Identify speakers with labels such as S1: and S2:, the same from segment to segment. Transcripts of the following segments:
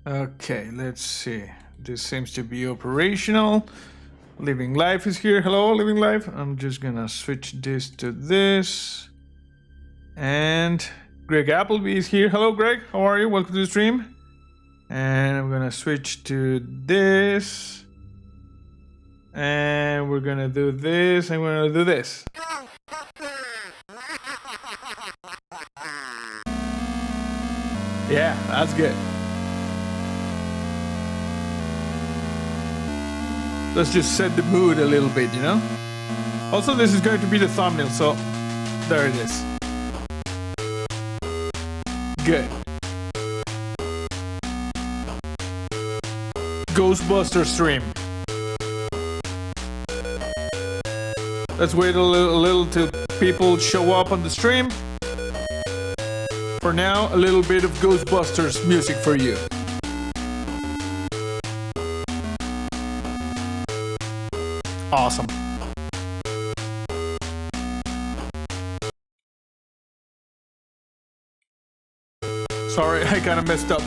S1: Okay, let's see. This seems to be operational. Living Life is here. Hello, Living Life. I'm just gonna switch this to this. And Greg Appleby is here. Hello, Greg. How are you? Welcome to the stream. And I'm gonna switch to this. And we're gonna do this. I'm gonna do this. Yeah, that's good. Let's just set the mood a little bit, you know? Also, this is going to be the thumbnail, so there it is. Good. Ghostbusters stream. Let's wait a little till people show up on the stream. For now, a little bit of Ghostbusters music for you. Awesome. Sorry, I kind of messed up.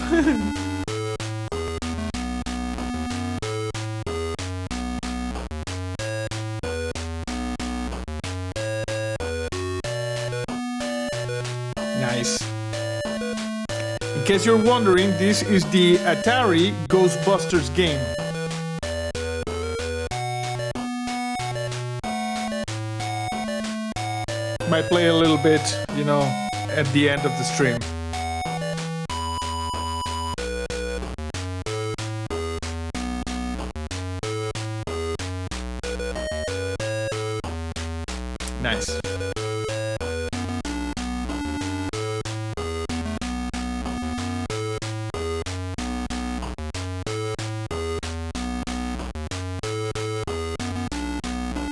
S1: Nice. In case you're wondering, this is the Atari Ghostbusters game. Might play a little bit, you know, at the end of the stream. Nice.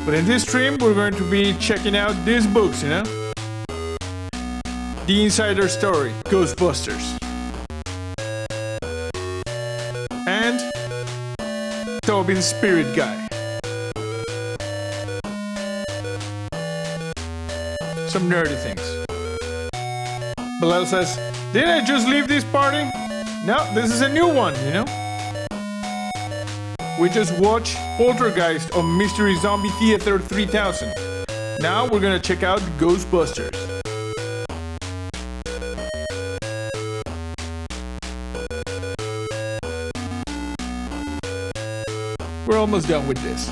S1: But in this stream, we're going to be checking out these books, you know? The Insider Story, Ghostbusters. And Tobin's Spirit Guy. Some nerdy things. Bilal says, did I just leave this party? No, this is a new one, you know? We just watched Poltergeist on Mystery Zombie Theater 3000. Now we're gonna check out Ghostbusters. We're almost done with this.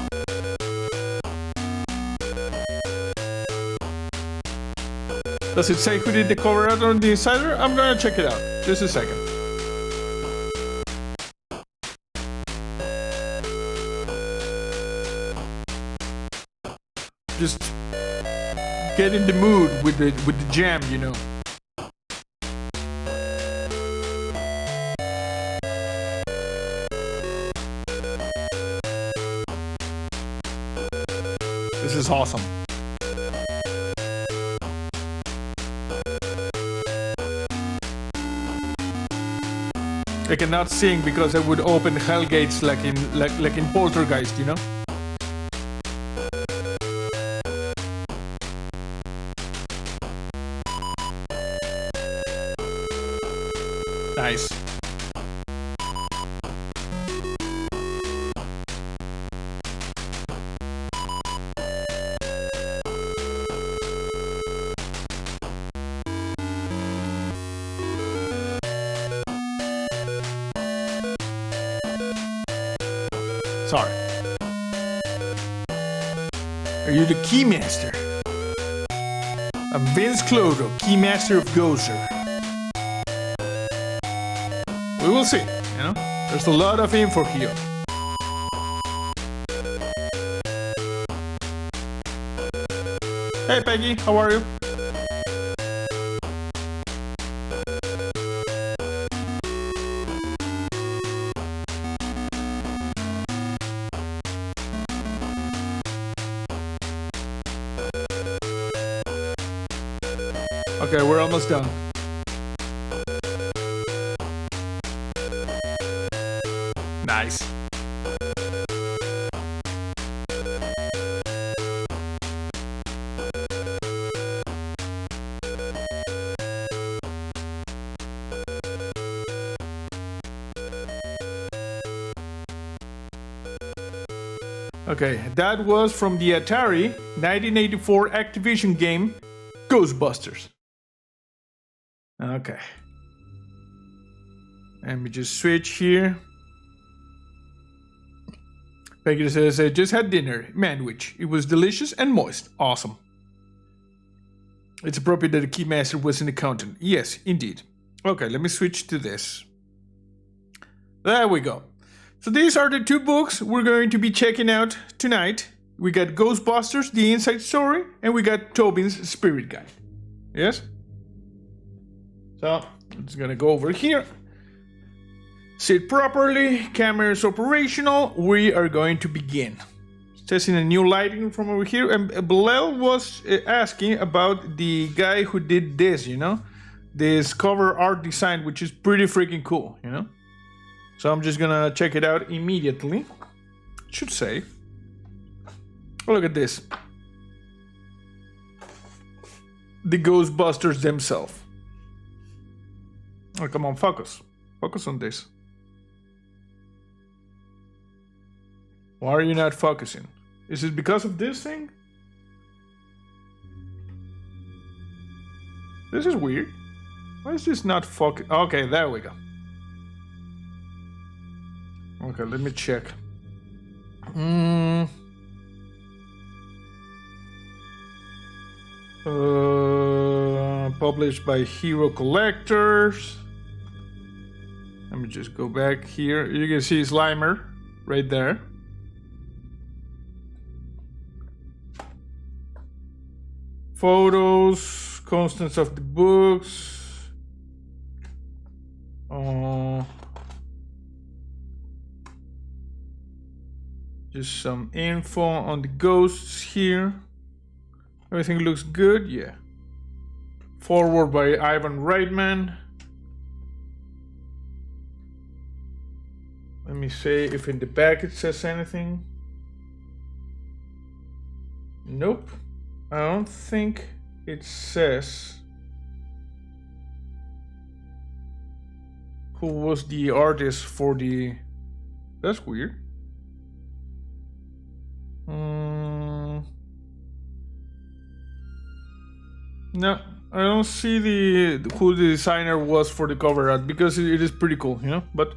S1: Does it say who did the cover art on the Insider? I'm gonna check it out. Just a second. Just get in the mood with the jam, you know. This is awesome. I cannot sing because I would open hell gates like in Poltergeist, you know. Nice. Sorry. Are you the Keymaster? I'm Vince Clodo, Keymaster of Gozer. We will see, you know? There's a lot of info here. Hey Peggy, how are you? Okay, we're almost done. Nice. Okay, that was from the Atari 1984 Activision game Ghostbusters. Okay. Let me just switch here. Peck says, I just had dinner, manwich. It was delicious and moist. Awesome. It's appropriate that the Keymaster was an accountant. Yes, indeed. Okay, let me switch to this. There we go. So these are the two books we're going to be checking out tonight. We got Ghostbusters, The Inside Story, and we got Tobin's Spirit Guide. Yes? So, I'm just gonna go over here. Sit properly, camera is operational. We are going to begin. Testing a new lighting from over here. And Bilal was asking about the guy who did this, you know? This cover art design, which is pretty freaking cool, you know? So I'm just gonna check it out immediately. It should say. Oh, look at this. The Ghostbusters themselves. Oh, come on, focus. Focus on this. Why are you not focusing? Is it because of this thing? This is weird. Why is this not focus? Okay, there we go. Okay, let me check. Published by Hero Collectors. Let me just go back here. You can see Slimer right there. Photos, contents of the books. Just some info on the ghosts here. Everything looks good, yeah. Forward by Ivan Reitman. Let me see if in the back it says anything. Nope. I don't think it says who was the artist for the... That's weird. No, I don't see who the designer was for the cover art because it is pretty cool, you know? But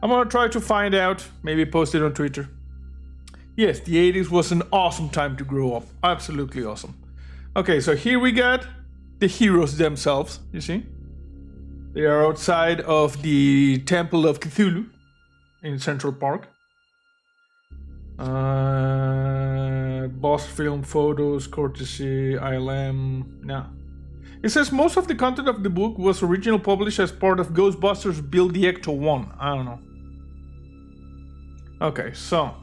S1: I'm gonna try to find out, maybe post it on Twitter. Yes, the 80s was an awesome time to grow up. Absolutely awesome. Okay, so here we got the heroes themselves, you see? They are outside of the Temple of Cthulhu in Central Park. Boss film photos, courtesy, ILM. No. It says most of the content of the book was originally published as part of Ghostbusters Build the Ecto 1. I don't know. Okay, so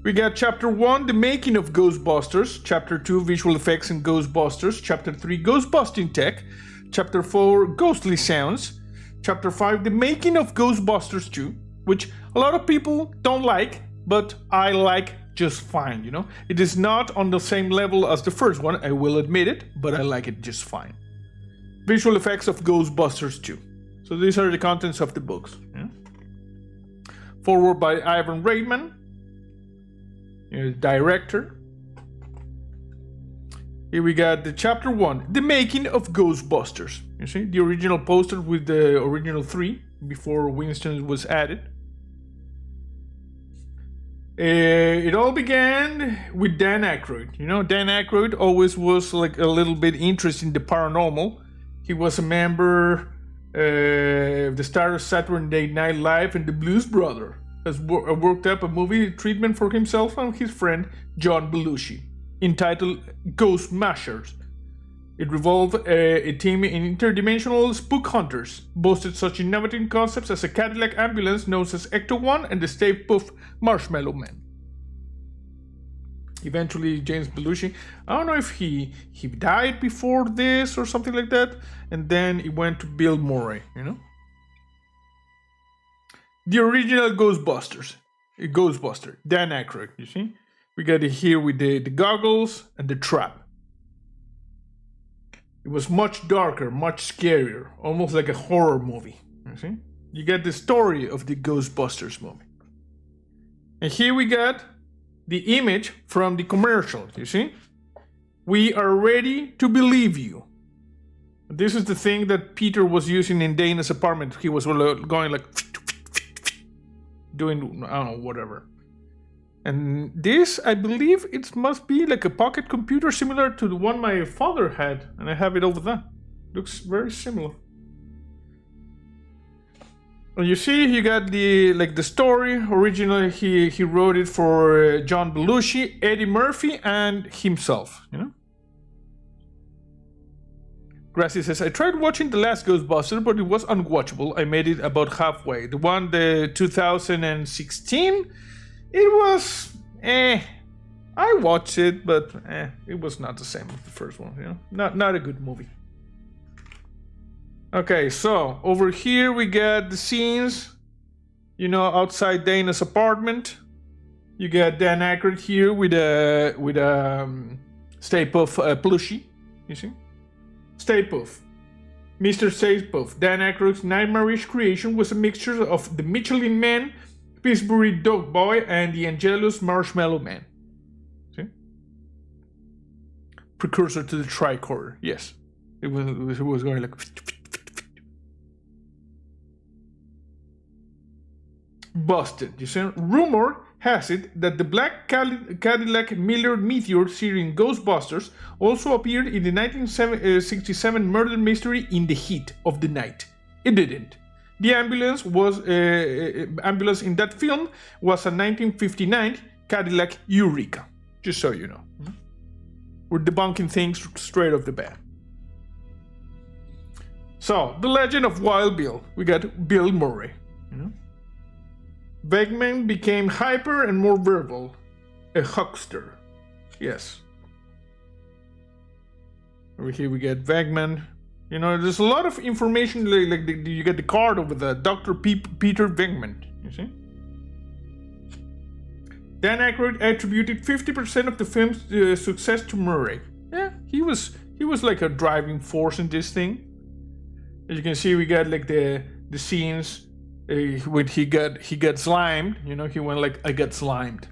S1: we got Chapter 1, The Making of Ghostbusters. Chapter 2, Visual Effects in Ghostbusters. Chapter 3, Ghostbusting Tech. Chapter 4, Ghostly Sounds. Chapter 5, The Making of Ghostbusters 2, which a lot of people don't like, but I like just fine, you know? It is not on the same level as the first one, I will admit it, but I like it just fine. Visual Effects of Ghostbusters 2. So these are the contents of the books. Yeah? Forward by Ivan Reitman. Director. Here we got the Chapter 1, The Making of Ghostbusters. You see, the original poster with the original 3 before Winston was added. It all began with Dan Aykroyd. You know, Dan Aykroyd always was like a little bit interested in the paranormal. He was a member of the star of Saturday Night Live and the Blues Brothers. Has worked up a movie treatment for himself and his friend John Belushi, entitled Ghost Mashers. It revolved a team in interdimensional spook hunters, boasted such innovative concepts as a Cadillac ambulance known as Ecto-1 and the Stay Puft Marshmallow Man. Eventually, James Belushi, I don't know if he died before this or something like that, and then he went to Bill Murray, you know? The original Ghostbuster, Dan Aykroyd, you see? We got it here with the goggles and the trap. It was much darker, much scarier, almost like a horror movie, you see? You get the story of the Ghostbusters movie. And here we got the image from the commercial, you see? We are ready to believe you. This is the thing that Peter was using in Dana's apartment. He was going like, doing, I don't know, whatever. And this, I believe, it must be like a pocket computer similar to the one my father had. And I have it over there. Looks very similar. And you see, you got the story. Originally, he wrote it for John Belushi, Eddie Murphy, and himself, you know? Grassy says, I tried watching the last Ghostbusters, but it was unwatchable. I made it about halfway. The 2016, it was, I watched it, but it was not the same as the first one, you know? Not a good movie. Okay, so over here we got the scenes, you know, outside Dana's apartment. You got Dan Aykroyd here with a Stay Puft plushie, you see? Stay Puft. Mr. Stay Puft. Dan Aykroyd's nightmarish creation was a mixture of the Michelin Man, Pillsbury Dog Boy, and the Angelus Marshmallow Man. See? Precursor to the tricorder, yes. It was going like... Busted, you see? Rumor has it that the black Cadillac Miller Meteor seen in Ghostbusters also appeared in the 1967 murder mystery In the Heat of the Night. It didn't. The ambulance in that film was a 1959 Cadillac Eureka. Just so you know. We're debunking things straight off the bat. So, the legend of Wild Bill. We got Bill Murray, you know? Venkman became hyper and more verbal. A huckster. Yes. Over here we get Venkman. You know, there's a lot of information, like you get the card over the Dr. Peter Venkman, you see? Dan Aykroyd attributed 50% of the film's success to Murray. Yeah, he was like a driving force in this thing. As you can see, we got like the scenes when he got slimed, you know, he went like, I got slimed.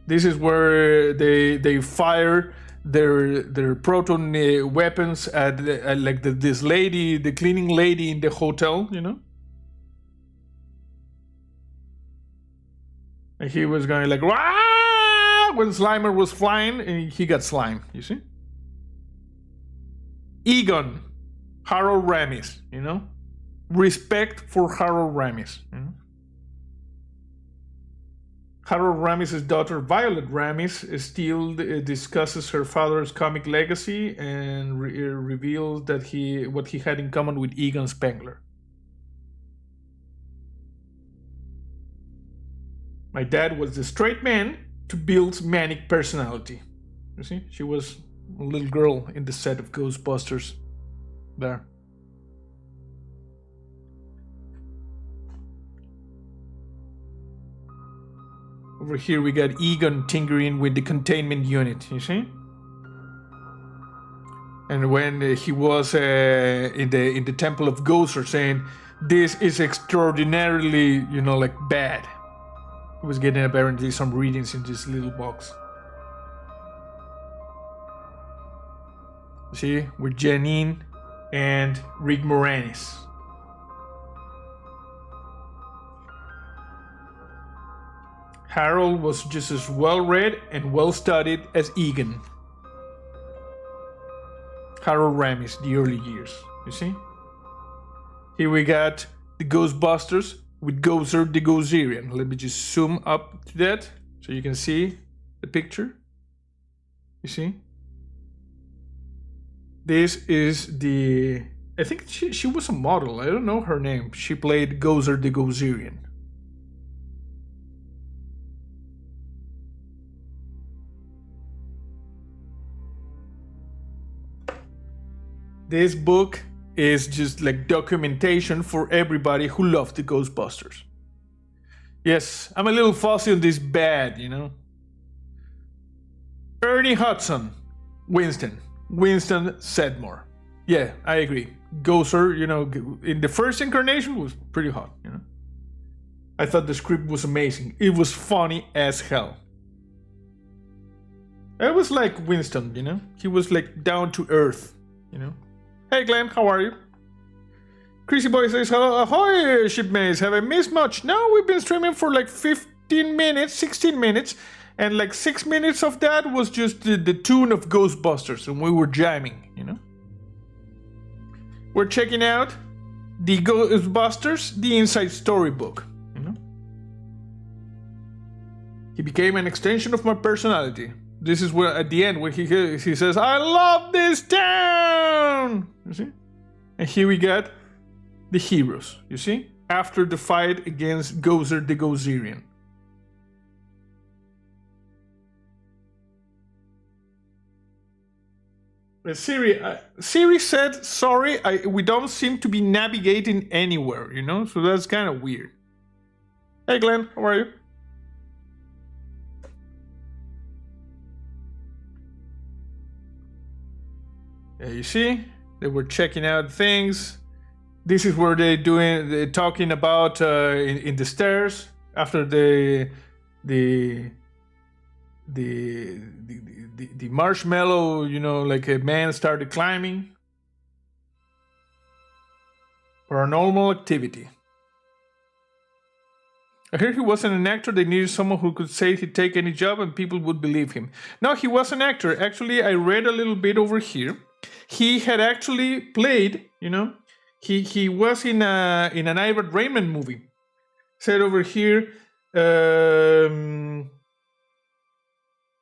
S1: This is where they fire their proton weapons at like this lady, the cleaning lady in the hotel, you know. And he was going like, Wah! When Slimer was flying, and he got slimed, you see. Egon, Harold Ramis, you know. Respect for Harold Ramis. You know? Harold Ramis' daughter Violet Ramis still discusses her father's comic legacy and reveals that what he had in common with Egon Spengler. My dad was the straight man to Bill's manic personality. You see, she was a little girl in the set of Ghostbusters. There. Over here we got Egon tinkering with the containment unit, you see? And when he was in the Temple of Gozer saying, this is extraordinarily, you know, like bad. He was getting apparently some readings in this little box. See, with Janine and Rick Moranis. Harold was just as well-read and well-studied as Egon. Harold Ramis, the early years, you see? Here we got the Ghostbusters with Gozer the Gozerian. Let me just zoom up to that so you can see the picture. You see? This is the... I think she was a model. I don't know her name. She played Gozer the Gozerian. This book is just like documentation for everybody who loved the Ghostbusters. Yes, I'm a little fussy on this bad, you know. Ernie Hudson, Winston Sedmore. Yeah, I agree. Gozer, you know, in the first incarnation was pretty hot, you know. I thought the script was amazing. It was funny as hell. It was like Winston, you know? He was like down to earth, you know? Hey Glenn, how are you? Crazy Boy says, hello, ahoy shipmates, have I missed much? No, we've been streaming for like 15 minutes, 16 minutes, and like 6 minutes of that was just the tune of Ghostbusters, and we were jamming, you know? We're checking out the Ghostbusters, the Inside Storybook, you know? He became an extension of my personality. This is where, at the end, when he says, I love this town! You see? And here we got the heroes, you see? After the fight against Gozer the Gozerian. Siri said, sorry, we don't seem to be navigating anywhere, you know? So that's kind of weird. Hey Glenn, how are you? Yeah, you see? They were checking out things. This is where they're talking about in the stairs after the marshmallow, you know, like a man started climbing. Paranormal activity. I heard he wasn't an actor. They needed someone who could say he'd take any job and people would believe him. No, he was an actor. Actually, I read a little bit over here. He had actually played, you know, he was in an Ivan Reitman movie. Said over here,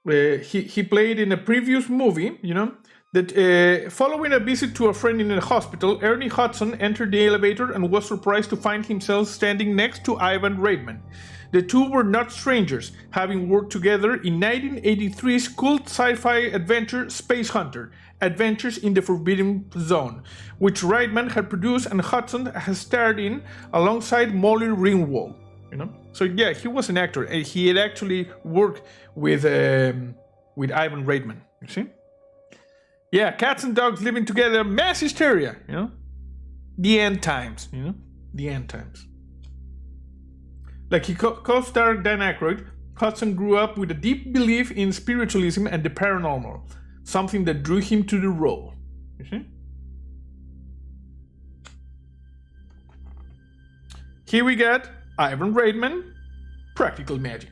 S1: he played in a previous movie, you know, that following a visit to a friend in a hospital, Ernie Hudson entered the elevator and was surprised to find himself standing next to Ivan Reitman. The two were not strangers, having worked together in 1983's cult sci-fi adventure Space Hunter, Adventures in the Forbidden Zone, which Reitman had produced and Hudson has starred in alongside Molly Ringwald. You know, so yeah, he was an actor, and he had actually worked with Ivan Reitman. You see, yeah, cats and dogs living together, mass hysteria. You know, the end times. You know, the end times. Like he co-starred Dan Aykroyd, Hudson grew up with a deep belief in spiritualism and the paranormal, something that drew him to the role. You see? Here we got Ivan Reitman, practical magic.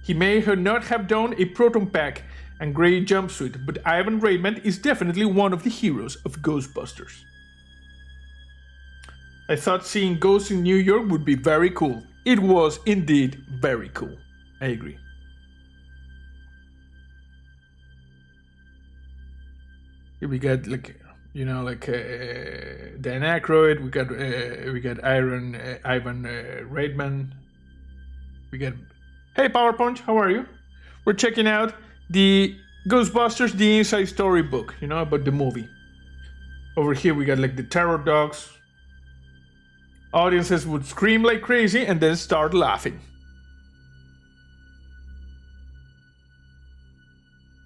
S1: He may not have donned a proton pack and gray jumpsuit, but Ivan Reitman is definitely one of the heroes of Ghostbusters. I thought seeing ghosts in New York would be very cool. It was indeed very cool. I agree. Here we got like, you know, like Dan Aykroyd. We got Ivan Reitman. We got, hey Power Punch, how are you? We're checking out the Ghostbusters, the Inside Story book. You know, about the movie. Over here we got like the terror dogs. Audiences would scream like crazy and then start laughing.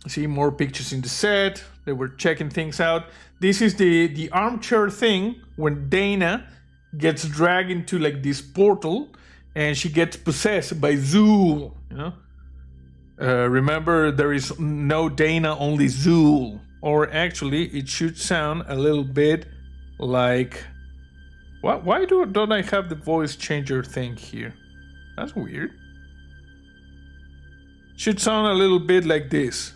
S1: See more pictures in the set. They were checking things out. This is the armchair thing when Dana gets dragged into like this portal and she gets possessed by Zool. You know, remember there is no Dana, only Zool. Or actually, it should sound a little bit like. Why don't I have the voice changer thing here? That's weird. Should sound a little bit like this.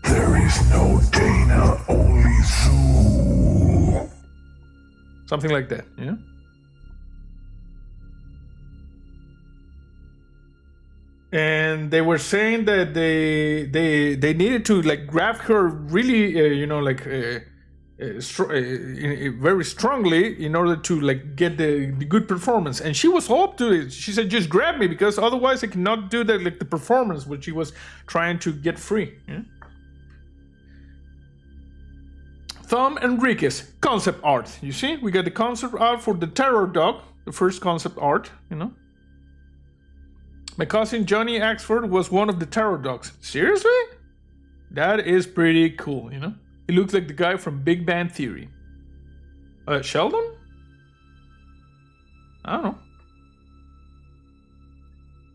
S2: There is no Dana, only Zool.
S1: Something like that, yeah? And they were saying that they needed to like grab her really, you know, like very strongly in order to like get the good performance, and she was up to it. She said, "Just grab me, because otherwise I cannot do the like the performance," which she was trying to get free. Yeah? Tom Enriquez, concept art. You see, we got the concept art for the terror dog, the first concept art. You know, my cousin Johnny Axford was one of the terror dogs. Seriously, that is pretty cool. You know. He looks like the guy from Big Bang Theory. Sheldon? I don't know.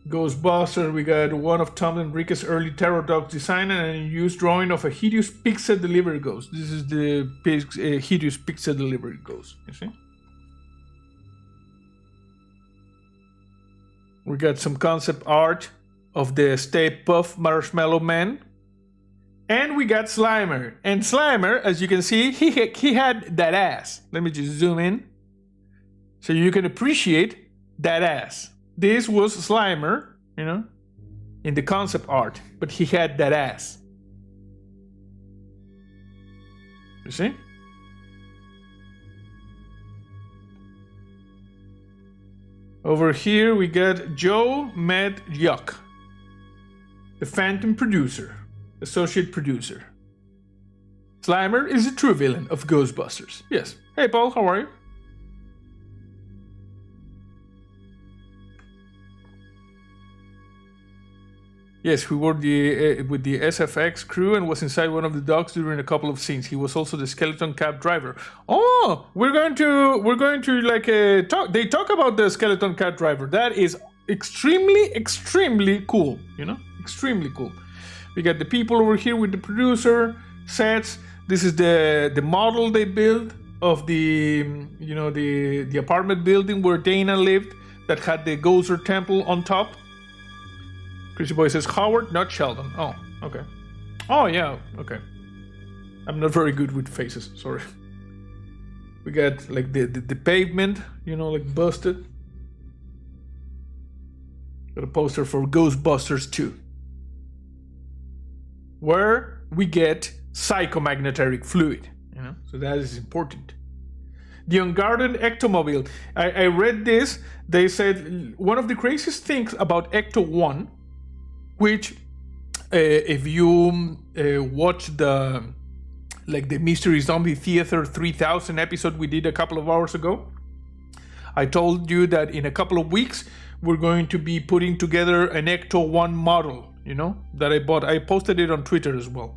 S1: Ghostbusters, we got one of Tom Enrique's early terror dogs design and a used drawing of a hideous pizza delivery ghost. This is the hideous pizza delivery ghost, you see? We got some concept art of the Stay Puft Marshmallow Man. And we got Slimer. And Slimer, as you can see, he had that ass. Let me just zoom in so you can appreciate that ass. This was Slimer, you know, in the concept art, but he had that ass. You see? Over here we got Joe Med Yuck, the Phantom producer, associate producer. Slimer is a true villain of Ghostbusters. Yes. Hey Paul, how are you? Yes, we worked with the SFX crew and was inside one of the dogs during a couple of scenes. He was also the skeleton cab driver. Oh, we're going to like talk. They talk about the skeleton cab driver. That is extremely cool. You know, extremely cool. We got the people over here with the producer sets. This is the model they built of the the apartment building where Dana lived that had the Gozer Temple on top. Chrissy Boy says Howard, not Sheldon. Oh, okay. Oh, yeah, okay. I'm not very good with faces, sorry. We got like the pavement, you know, like busted. Got a poster for Ghostbusters 2. Where we get psychomagnetic fluid, you know, so that is important. The unguarded ectomobile. I read this. They said one of the craziest things about Ecto 1, which if you watch the Mystery Zombie Theater 3000 episode we did a couple of hours ago, I told you that in a couple of weeks we're going to be putting together an Ecto 1 model, you know, that I bought. I posted it on Twitter as well.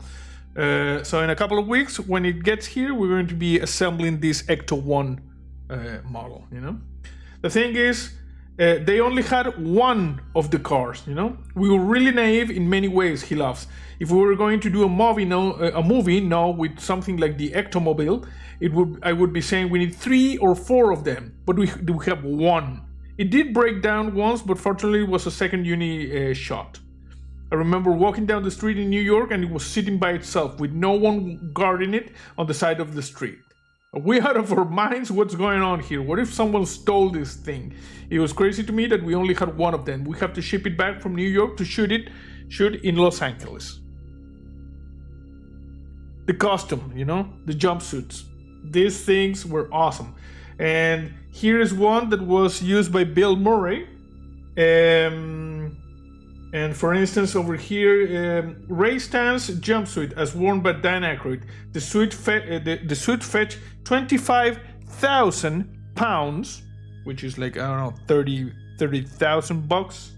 S1: So in a couple of weeks, when it gets here, we're going to be assembling this Ecto 1 model, you know. The thing is, they only had one of the cars, you know. We were really naive in many ways, he laughs. If we were going to do a movie now with something like the Ectomobile, I would be saying we need 3 or 4 of them, but we have one. It did break down once, but fortunately it was a second uni shot. I remember walking down the street in New York and it was sitting by itself with no one guarding it on the side of the street. We out of our minds, what's going on here? What if someone stole this thing? It was crazy to me that we only had one of them. We have to ship it back from New York to shoot in Los Angeles. The costume, you know, the jumpsuits. These things were awesome. And here is one that was used by Bill Murray. And for instance, over here, Ray Stan's jumpsuit as worn by Dan Aykroyd. The suit fetched 25,000 pounds, which is like, I don't know, 30,000 bucks,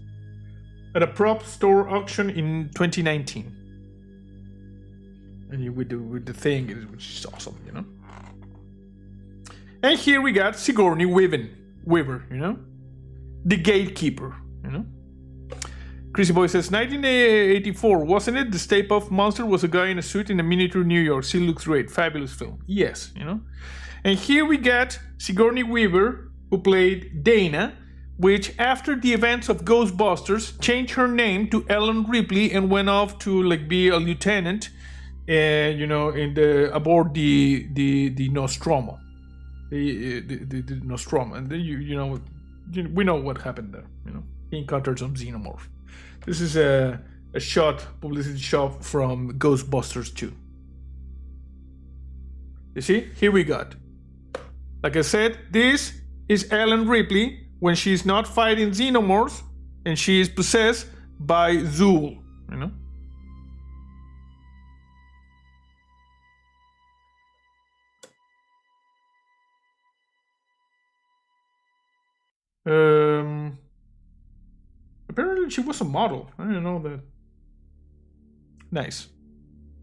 S1: at a prop store auction in 2019. And with the thing, which is awesome, you know. And here we got Sigourney Weaver, you know, the gatekeeper, you know. Chrissy Boy says, 1984, wasn't it? The Stay Puft Monster was a guy in a suit in a miniature New York. Still looks great. Fabulous film. Yes, you know. And here we got Sigourney Weaver, who played Dana, which after the events of Ghostbusters, changed her name to Ellen Ripley and went off to like be a lieutenant, you know, aboard the Nostromo. The Nostromo. And then you know, we know what happened there, you know. He encountered some xenomorph. This is a publicity shot from Ghostbusters 2. You see? Here we got. Like I said, this is Ellen Ripley when she's not fighting xenomorphs and she is possessed by Zool, you know? Apparently she was a model. I didn't know that. Nice.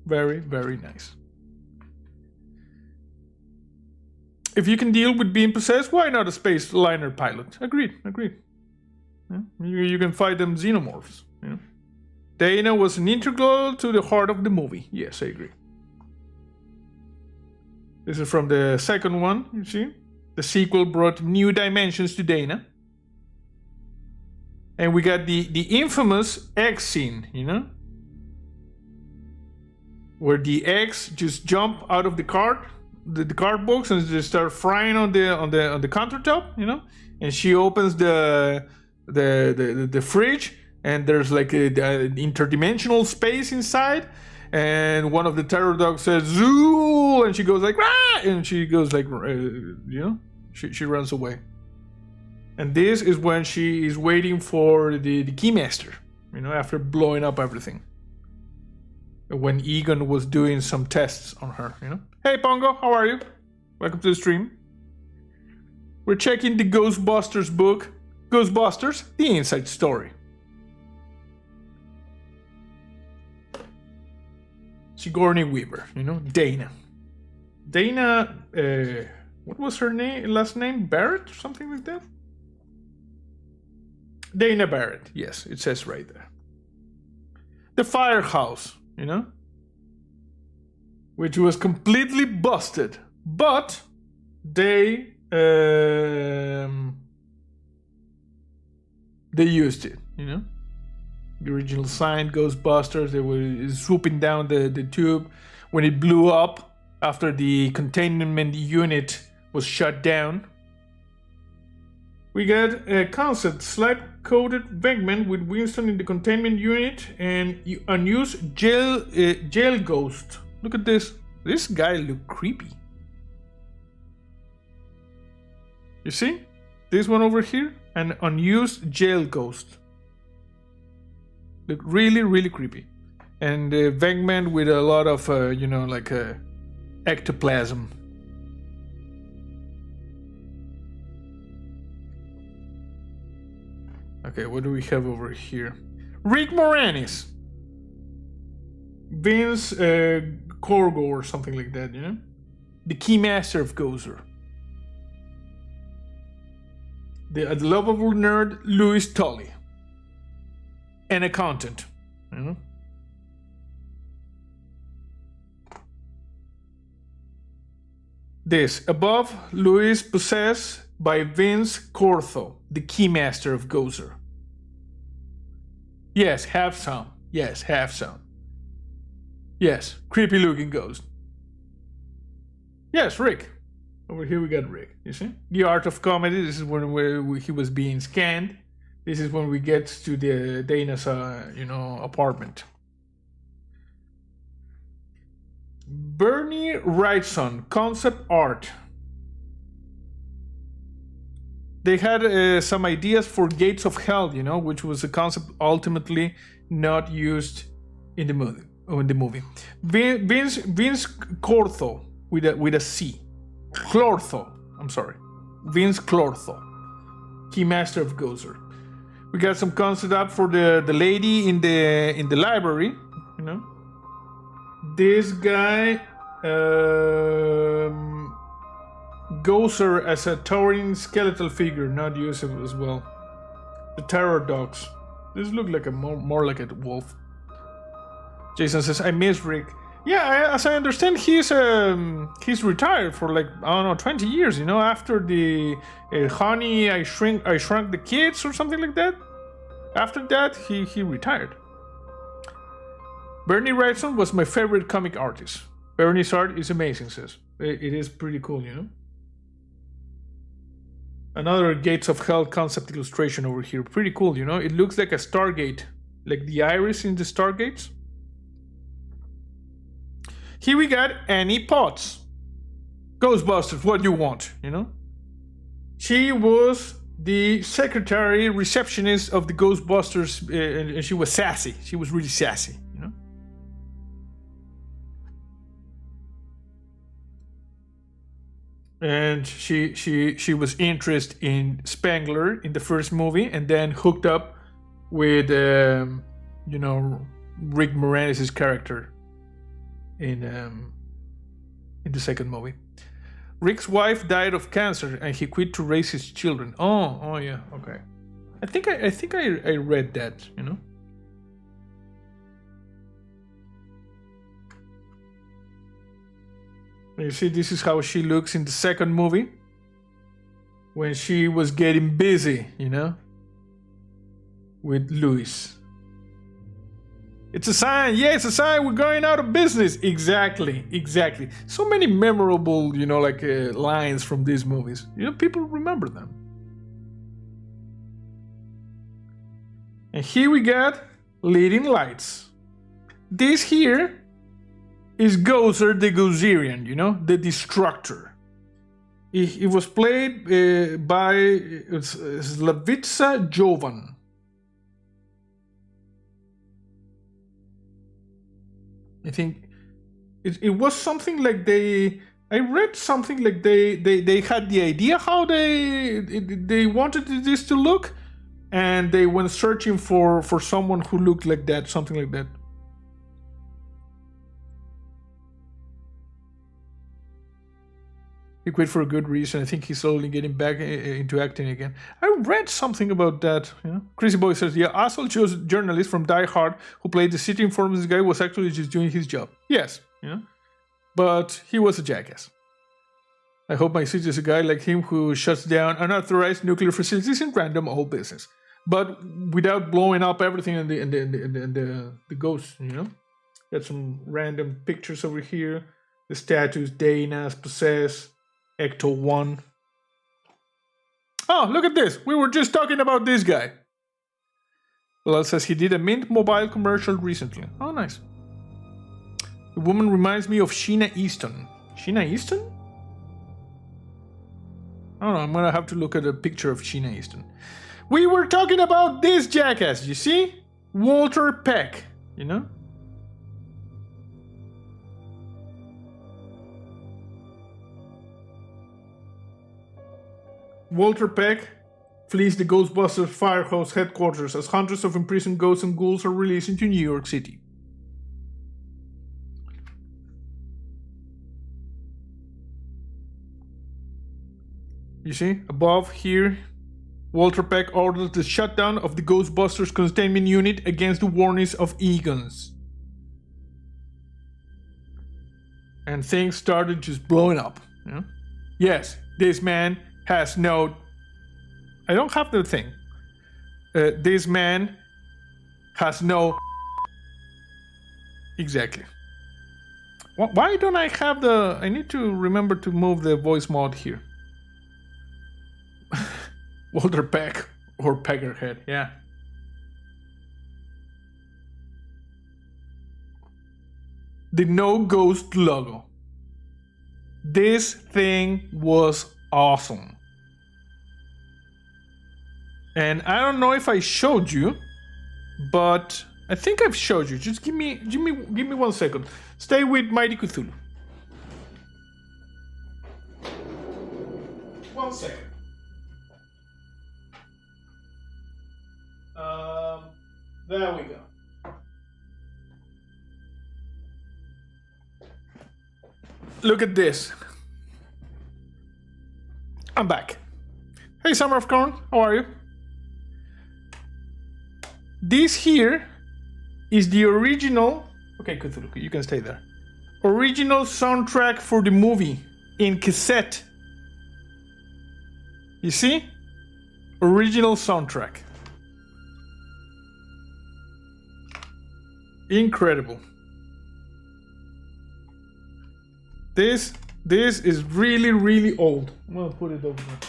S1: Very, very nice. If you can deal with being possessed, why not a space liner pilot? Agreed. You can fight them xenomorphs. You know? Dana was an integral to the heart of the movie. Yes, I agree. This is from the second one, you see? The sequel brought new dimensions to Dana. And we got the infamous egg scene, you know? Where the eggs just jump out of the cart box and just start frying on the countertop, you know? And she opens the fridge, and there's like an interdimensional space inside, and one of the terror dogs says "Zoo," and she goes like "Rah!" and she goes like you know, she runs away. And this is when she is waiting for the keymaster, you know, after blowing up everything. When Egon was doing some tests on her, you know. Hey Pongo, how are you? Welcome to the stream. We're checking the Ghostbusters book, Ghostbusters, the Inside Story. Sigourney Weaver, you know, Dana. Dana, what was her last name? Barrett? Or something like that? Dana Barrett, yes, it says right there. The firehouse, you know, which was completely busted, but they used it, you know. The original sign, Ghostbusters, they were swooping down the tube when it blew up after the containment unit was shut down. We got a concept, slide-coated Venkman with Winston in the containment unit and unused jail ghost. Look at this. This guy look creepy. You see? This one over here, an unused jail ghost. Look really, really creepy. And Venkman with a lot of, you know, like ectoplasm. Okay, what do we have over here? Rick Moranis. Vince Corgo or something like that, you know? The keymaster of Gozer. The lovable nerd Louis Tully. An accountant, you know? This, above, Louis possessed by Vince Cortho, the keymaster of Gozer. Yes, have some. Yes, have some. Yes, creepy looking ghost. Yes, Rick. Over here we got Rick, you see? The art of comedy, this is when he was being scanned. This is when we get to the Dana's, you know, apartment. Bernie Wrightson, concept art. They had some ideas for Gates of Hell, you know, which was a concept ultimately not used in the movie. Vince Cortho with a C. Clortho. I'm sorry. Vince Clortho, keymaster of Gozer. We got some concept art for the lady in the library, you know. This guy Gozer as a towering skeletal figure, not usable as well. The terror dogs. This look like a more like a wolf. Jason says, "I miss Rick." Yeah, as I understand, he's retired for like, I don't know, 20 years. You know, after the Honey, I Shrunk the Kids or something like that. After that, he retired. Bernie Wrightson was my favorite comic artist. Bernie's art is amazing, says. It is pretty cool, you know. Another Gates of Hell concept illustration over here. Pretty cool, you know. It looks like a Stargate, like the iris in the Stargates. Here we got Annie Potts. Ghostbusters, what do you want, you know? She was the secretary, receptionist of the Ghostbusters, and she was sassy. She was really sassy, you know? And she was interested in Spengler in the first movie, and then hooked up with, you know, Rick Moranis' character in the second movie. Rick's wife died of cancer, and he quit to raise his children. Oh yeah, okay. I think I read that, you know. You see, this is how she looks in the second movie when she was getting busy, you know, with Louis. It's a sign. Yeah, it's a sign we're going out of business. Exactly. So many memorable, you know, like lines from these movies. You know, people remember them. And here we got leading lights. This here is Gozer the Gozerian, you know, the Destructor. It was played by Slavica Jovan. I think it was something like I read something like they had the idea how they wanted this to look, and they went searching for someone who looked like that, something like that. He quit for a good reason. I think he's slowly getting back into acting again. I read something about that. You know? Crazy Boy says, yeah, Asshole chose journalist from Die Hard who played the city informant. This guy was actually just doing his job. Yes, you know, but he was a jackass. I hope my city is a guy like him who shuts down unauthorized nuclear facilities in random old business, but without blowing up everything in the ghosts. You know, got some random pictures over here. The statues, Dana's, Possess. Ecto 1. Oh, look at this. We were just talking about this guy. Bilal says he did a Mint Mobile commercial recently. Oh, nice. The woman reminds me of Sheena Easton. Sheena Easton? I don't know. I'm going to have to look at a picture of Sheena Easton. We were talking about this jackass, you see? Walter Peck, you know? Walter Peck flees the Ghostbusters firehouse headquarters as hundreds of imprisoned ghosts and ghouls are released into New York City. You see, above here, Walter Peck orders the shutdown of the Ghostbusters containment unit against the warnings of Egon's. And things started just blowing up. You know? Yes, this man has no... I don't have the thing. This man has no... Exactly. Why don't I have the... I need to remember to move the voice mod here. Walter Peck or Peckerhead, yeah. The No Ghost logo. This thing was awesome. And I don't know if I showed you, but I think I've showed you. Just give me 1 second. Stay with Mighty Cthulhu. 1 second. There we go. Look at this. I'm back. Hey, Summer of Corn, how are you? This here is the original... Okay, Cthulhu, you can stay there. Original soundtrack for the movie in cassette. You see? Original soundtrack. Incredible. This is really, really old. I'm gonna put it over there.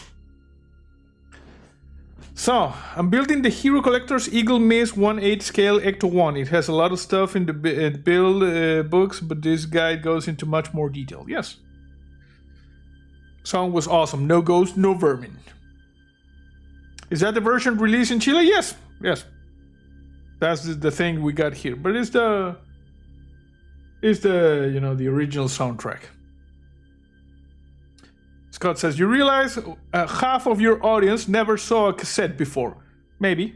S1: So, I'm building the Hero Collector's Eagle Miss 1/8 scale Ecto 1. It has a lot of stuff in the build books, but this guide goes into much more detail. Yes. Song was awesome. No ghost, no vermin. Is that the version released in Chile? Yes. Yes. That's the thing we got here. But it's the you know, the original soundtrack. Scott says, you realize half of your audience never saw a cassette before. Maybe.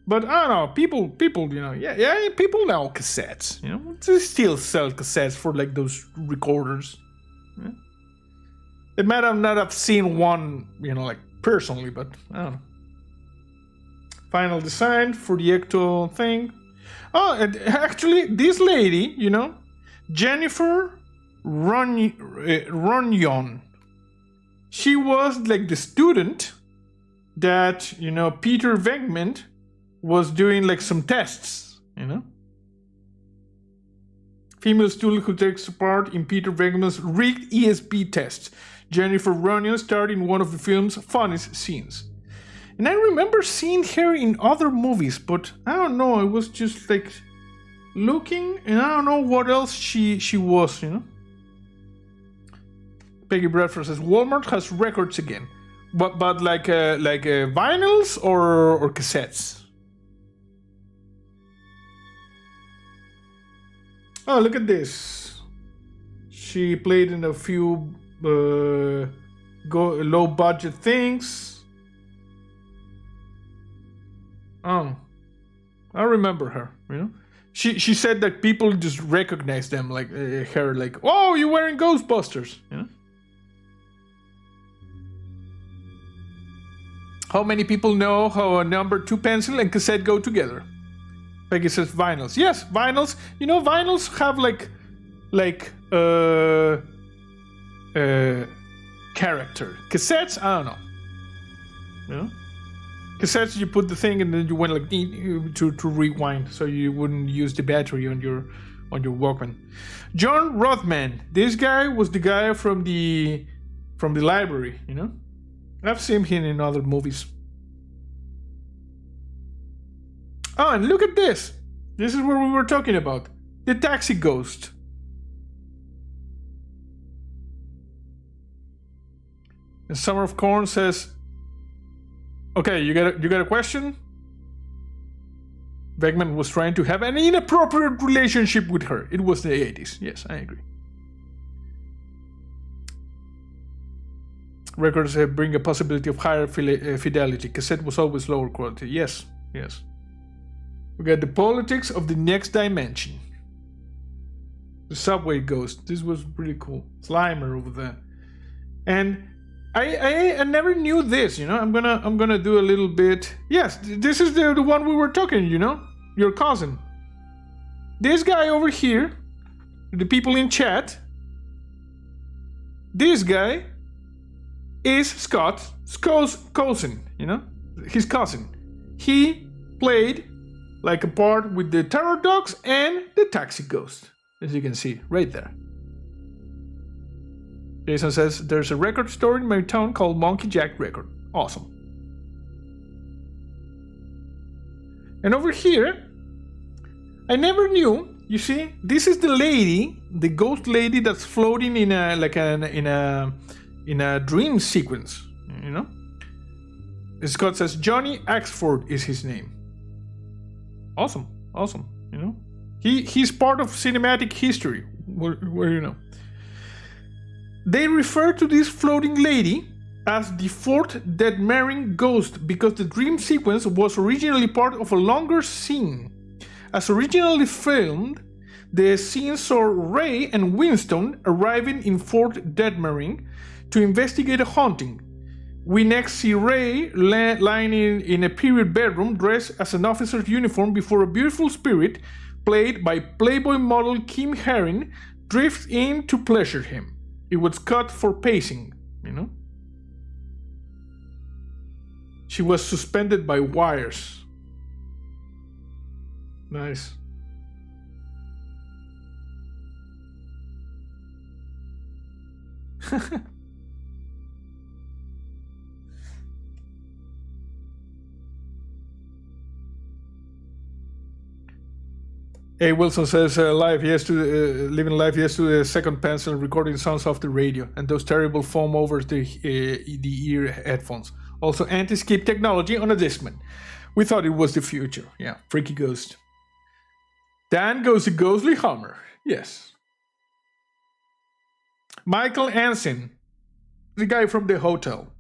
S1: But I don't know, people, you know, yeah, people know cassettes. You know, they still sell cassettes for like those recorders. Yeah. They might have not have seen one, you know, like personally, but I don't know. final design for the actual thing. Oh, and actually, this lady, Jennifer Runyon, she was like the student that, Peter Venkman was doing like some tests, Female student who takes part in Peter Venkman's rigged ESP tests. Jennifer Runyon starred in one of the film's funniest scenes. And I remember seeing her in other movies, but I don't know, I was just like looking and I don't know what else she was, Peggy Bradford says Walmart has records again. But like vinyls or cassettes? Oh, look at this. She played in a few low budget things. Oh, I remember her. She said that people just recognize them like her, like, oh, you're wearing Ghostbusters. How many people know how a number 2 pencil and cassette go together? Peggy says vinyls. Yes, vinyls. Vinyls have character. Cassettes, I don't know. Cassettes, you put the thing and then you went like to rewind, so you wouldn't use the battery on your Walkman. John Rothman. This guy was the guy from the library. I've seen him in other movies. Oh, and look at this. This is what we were talking about. The taxi ghost. And Summer of Corn says, okay, you got a question? Venkman was trying to have an inappropriate relationship with her. It was the 80s. Yes, I agree. Records bring a possibility of higher fidelity. Cassette was always lower quality. Yes. We got the politics of the next dimension. The subway ghost. This was pretty cool. Slimer over there. And I never knew this, I'm gonna do a little bit. Yes, this is the one we were talking, your cousin. This guy over here, the people in chat. This guy is Scott's cousin, his cousin. He played like a part with the Terror Dogs and the Taxi Ghost, as you can see right there. Jason says, there's a record store in my town called Monkey Jack Record. Awesome. And over here, I never knew, you see, this is the lady, the ghost lady that's floating in a dream sequence, Scott says, Johnny Axford is his name. Awesome, He's part of cinematic history, where They refer to this floating lady as the fourth Dead Marrying Ghost because the dream sequence was originally part of a longer scene. As originally filmed, the scene saw Ray and Winston arriving in Fort Deadmarine to investigate a haunting. We next see Ray lying in a period bedroom dressed as an officer's uniform before a beautiful spirit, played by Playboy model Kim Herring, drifts in to pleasure him. It was cut for pacing, She was suspended by wires. Nice. A. Wilson says, living life, yes to the second pencil, recording sounds off the radio, and those terrible foam over the ear headphones. Also, anti-skip technology on a Discman. We thought it was the future. Yeah, freaky ghost. Dan goes to ghostly Hummer. Yes. Michael Ansin, the guy from the hotel.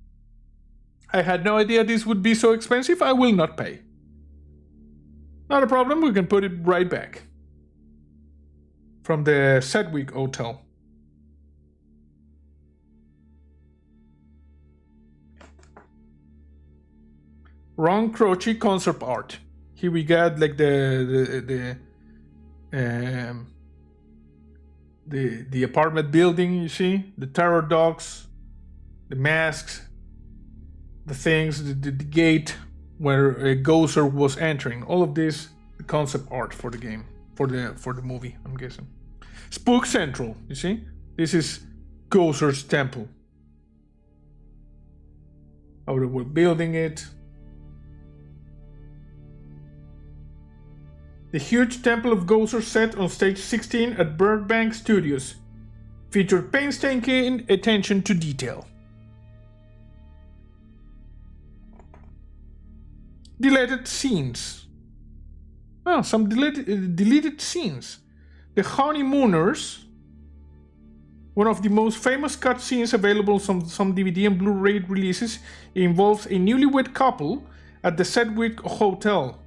S1: I had no idea this would be so expensive. I will not pay. Not a problem, we can put it right back. From the Sedgwick Hotel. Ron Croce concept art. Here we got like the apartment building. You see the terror dogs, the masks, the things, the gate where a Gozer was entering. All of this, the concept art for the game, for the movie. I'm guessing. Spook Central. You see, this is Gozer's temple. How they were building it. The huge Temple of Gozer set on stage 16 at Burbank Studios featured painstaking attention to detail. Deleted scenes. Oh, some deleted scenes. The Honeymooners, one of the most famous cutscenes available on some DVD and Blu-ray releases, involves a newlywed couple at the Sedgwick Hotel.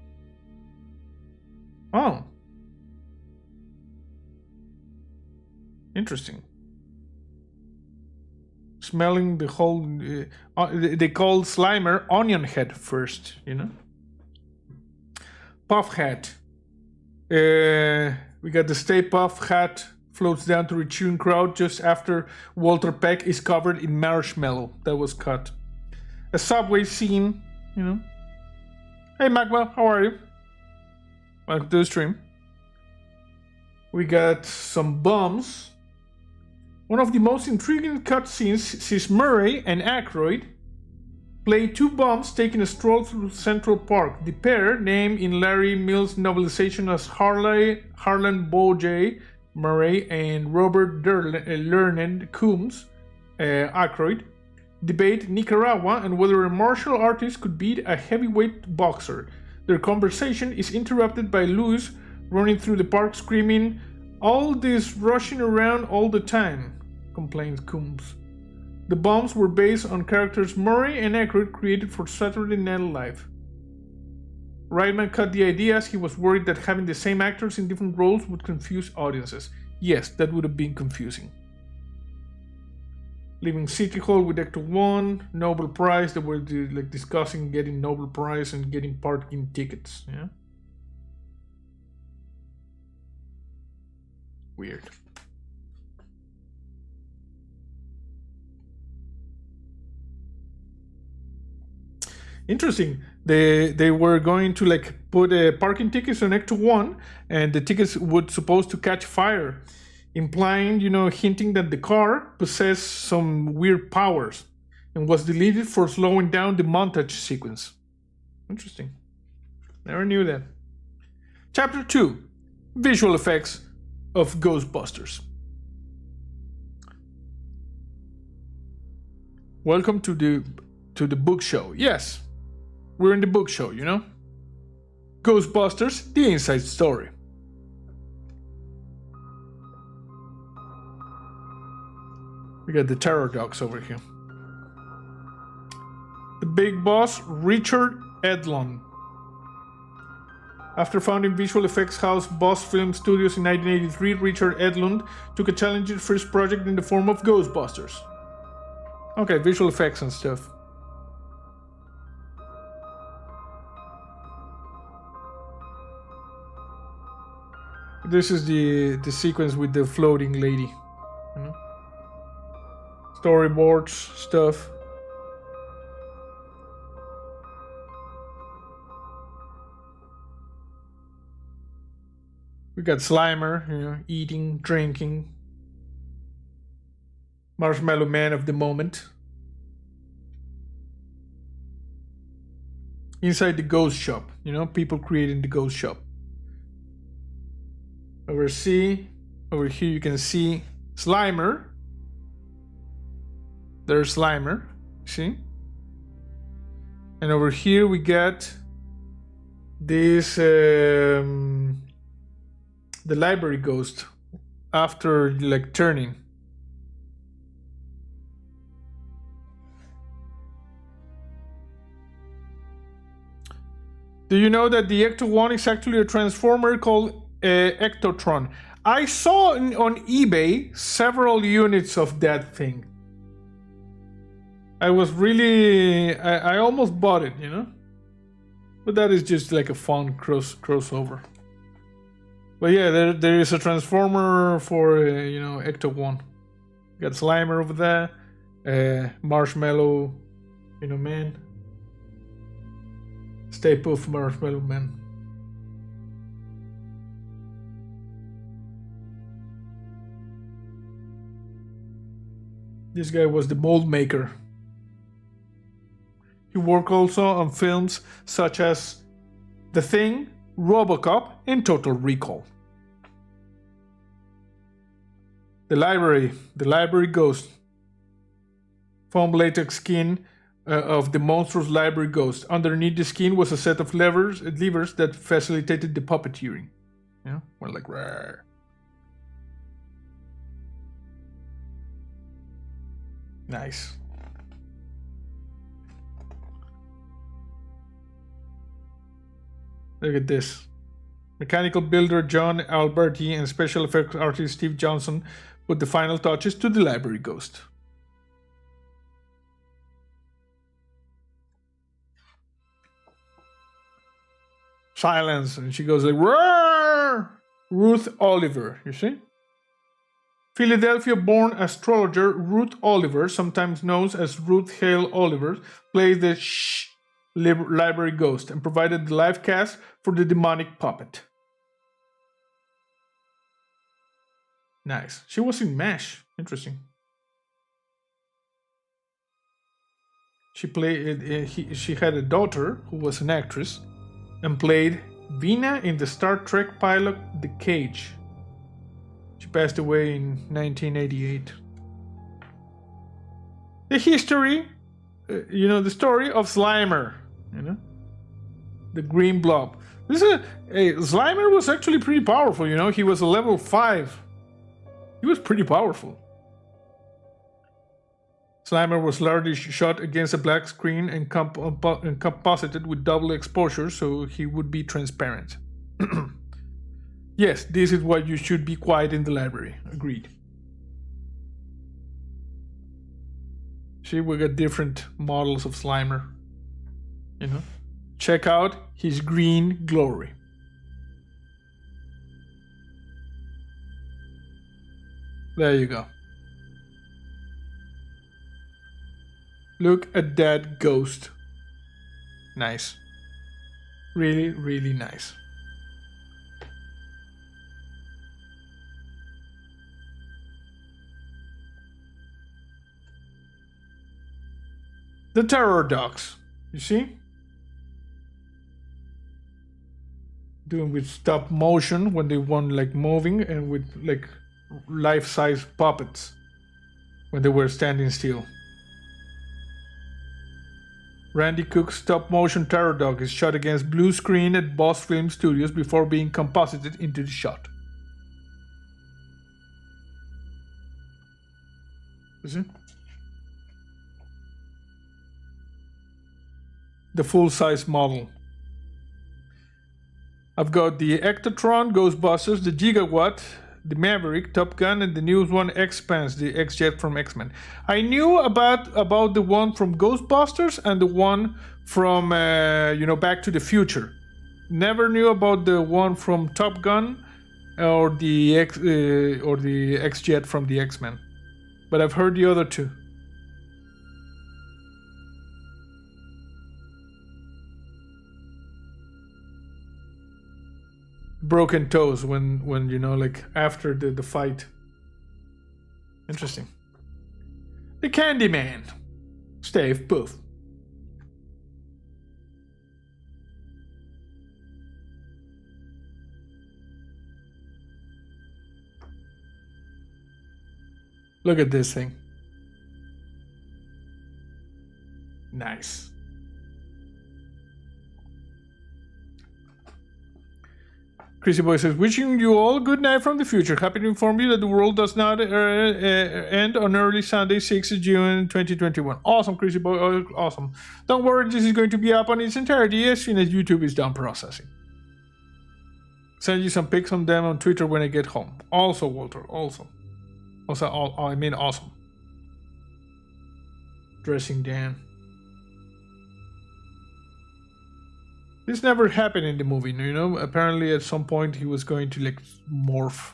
S1: Oh. Interesting. Smelling the whole... they call Slimer Onion Head first, you know? Puff Hat. We got the Stay Puff Hat floats down to a tune crowd just after Walter Peck is covered in marshmallow that was cut. A subway scene, you know? Hey Magma, how are you? Welcome to the stream. We got some bombs. One of the most intriguing cutscenes sees Murray and Aykroyd play two bums taking a stroll through Central Park. The pair, named in Larry Mills' novelization as Harlan Boje Murray and Robert Learned Coombs Aykroyd, debate Nicaragua and whether a martial artist could beat a heavyweight boxer. Their conversation is interrupted by Lewis running through the park screaming, "All this rushing around all the time," complains Coombs. The bombs were based on characters Murray and Aykroyd created for Saturday Night Live. Reitman cut the idea as he was worried that having the same actors in different roles would confuse audiences. Yes, that would have been confusing. Leaving City Hall with Ecto 1, Nobel Prize, they were like discussing getting Nobel Prize and getting parking tickets, yeah? Weird. Interesting. They were going to like put parking tickets on Ecto 1 and the tickets would supposed to catch fire, implying, you know, hinting that the car possessed some weird powers and was deleted for slowing down the montage sequence. Interesting. Never knew that. Chapter 2. Visual effects of Ghostbusters. Welcome to the book show. Yes, we're in the book show, you know? Ghostbusters, the inside story. We got the terror dogs over here. The big boss, Richard Edlund. After founding visual effects house Boss Film Studios in 1983, Richard Edlund took a challenging first project in the form of Ghostbusters. Okay, visual effects and stuff. This is the sequence with the floating lady. You know? Storyboards, stuff. We got Slimer, you know, eating, drinking. Marshmallow Man of the moment. Inside the ghost shop, you know, people creating the ghost shop. Over here you can see Slimer. There's Slimer, see? And over here we got this, the library ghost after like turning. Do you know that the Ecto 1 is actually a transformer called Ectotron? I saw on eBay several units of that thing. I was really... I almost bought it, you know? But that is just like a fun crossover. But yeah, there is a transformer for Ecto 1. Got Slimer over there, Marshmallow, Man. Stay Puft Marshmallow Man. This guy was the mold maker. He worked also on films such as The Thing, RoboCop, and Total Recall. The library ghost. Foam latex skin of the monstrous library ghost. Underneath the skin was a set of levers that facilitated the puppeteering. More like rare. Nice. Look at this. Mechanical builder John Alberti and special effects artist Steve Johnson put the final touches to the library ghost. Silence, and she goes like, "Roar!" Ruth Oliver, you see? Philadelphia-born astrologer Ruth Oliver, sometimes known as Ruth Hale Oliver, played the library ghost and provided the live cast for the demonic puppet. Nice. She was in MASH. Interesting. She had a daughter who was an actress and played Vina in the Star Trek pilot The Cage. She passed away in 1988. The history, the story of Slimer, the green blob. Slimer was actually pretty powerful, he was a level 5. He was pretty powerful. Slimer was largely shot against a black screen and composited with double exposure so he would be transparent. Yes, this is why you should be quiet in the library. Agreed. See, we got different models of Slimer. Check out his green glory. There you go. Look at that ghost. Nice. Really, really nice. The terror dogs, you see? Doing with stop motion when they want like moving, and with like life-size puppets when they were standing still. Randy Cook's stop-motion terror dog is shot against blue screen at Boss Film Studios before being composited into the shot. You see? The full-size model. I've got the Ectotron, Ghostbusters, the Gigawatt, the Maverick, Top Gun, and the newest one, X-Pants, the X-Jet from X-Men. I knew about the one from Ghostbusters and the one from Back to the Future. Never knew about the one from Top Gun or the X-Jet from the X-Men. But I've heard the other two. Broken toes when after the fight. Interesting. The Candyman. Stave Puft. Look at this thing. Nice. Chrissy Boy says, wishing you all good night from the future. Happy to inform you that the world does not end on early Sunday, 6th of June 2021. Awesome, Chrissy Boy. Awesome. Don't worry, this is going to be up on its entirety as soon as YouTube is done processing. Send you some pics on them on Twitter when I get home. Also, Walter. Also, awesome. Dressing Dan. This never happened in the movie, you know? Apparently at some point he was going to like morph.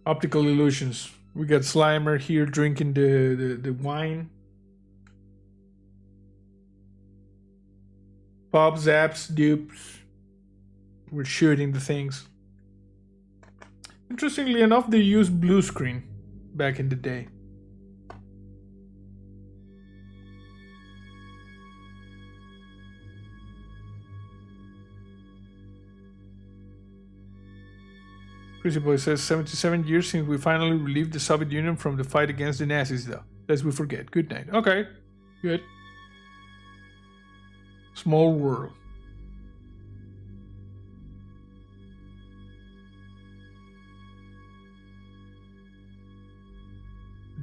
S1: Optical illusions. We got Slimer here drinking the wine. Pop, zaps, dupes. We're shooting the things. Interestingly enough, they used blue screen back in the day. Crazy Boy says 77 years since we finally relieved the Soviet Union from the fight against the Nazis, though. Lest we forget. Good night. Okay. Good. Small world.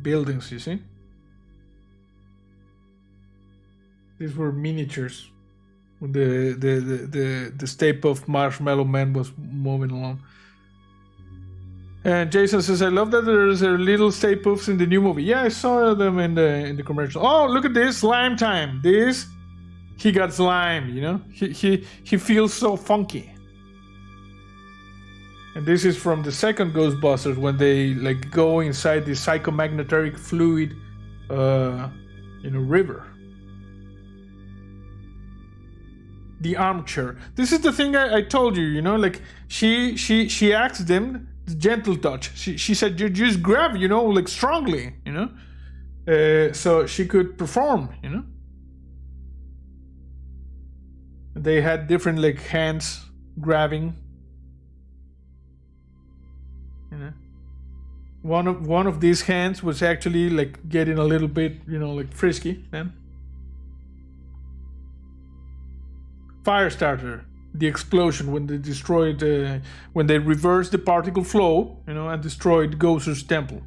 S1: Buildings, you see? These were miniatures when the Stay Puft Marshmallow Man was moving along. And Jason says, I love that there's a little Stay Puffs in the new movie. Yeah, I saw them in the commercial. Oh, look at this, slime time. This, he got slime, you know? He feels so funky. And this is from the second Ghostbusters when they like go inside the psychomagnetic fluid river. The armchair. This is the thing I told you, you know, like she asked them the gentle touch. She said you just grab, you know, like strongly, you know, so she could perform, you know. They had different like hands grabbing. You know, one of these hands was actually like getting a little bit, you know, like frisky then. Firestarter, the explosion when they destroyed, when they reversed the particle flow, you know, and destroyed Goser's temple.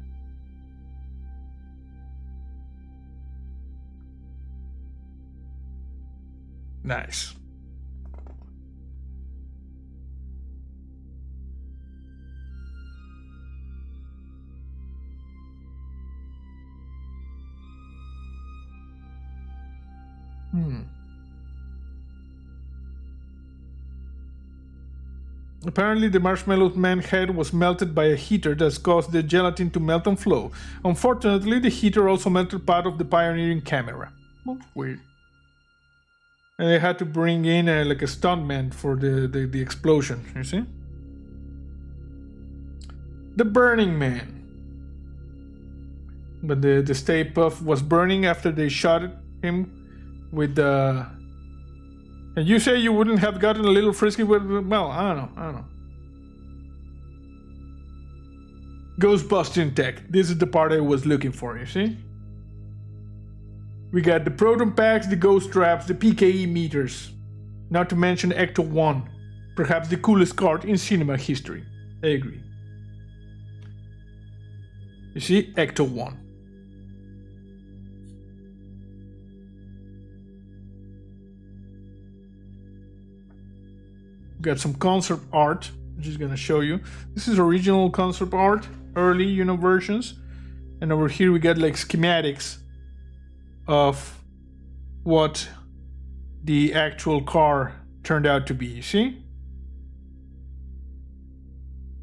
S1: Nice. Apparently, the Marshmallow Man's head was melted by a heater that caused the gelatin to melt and flow. Unfortunately, the heater also melted part of the pioneering camera. Well, weird. And they had to bring in like a stuntman for the explosion, you see? The Burning Man. But the Stay Puft was burning after they shot him with the... And you say you wouldn't have gotten a little frisky with... Well, I don't know. Ghostbusting tech. This is the part I was looking for, you see? We got the proton packs, the ghost traps, the PKE meters. Not to mention Ecto 1. Perhaps the coolest card in cinema history. I agree. You see? Ecto 1. Got some concept art, which is gonna show you. This is original concept art, early, you know, versions. And over here we got like schematics of what the actual car turned out to be, you see?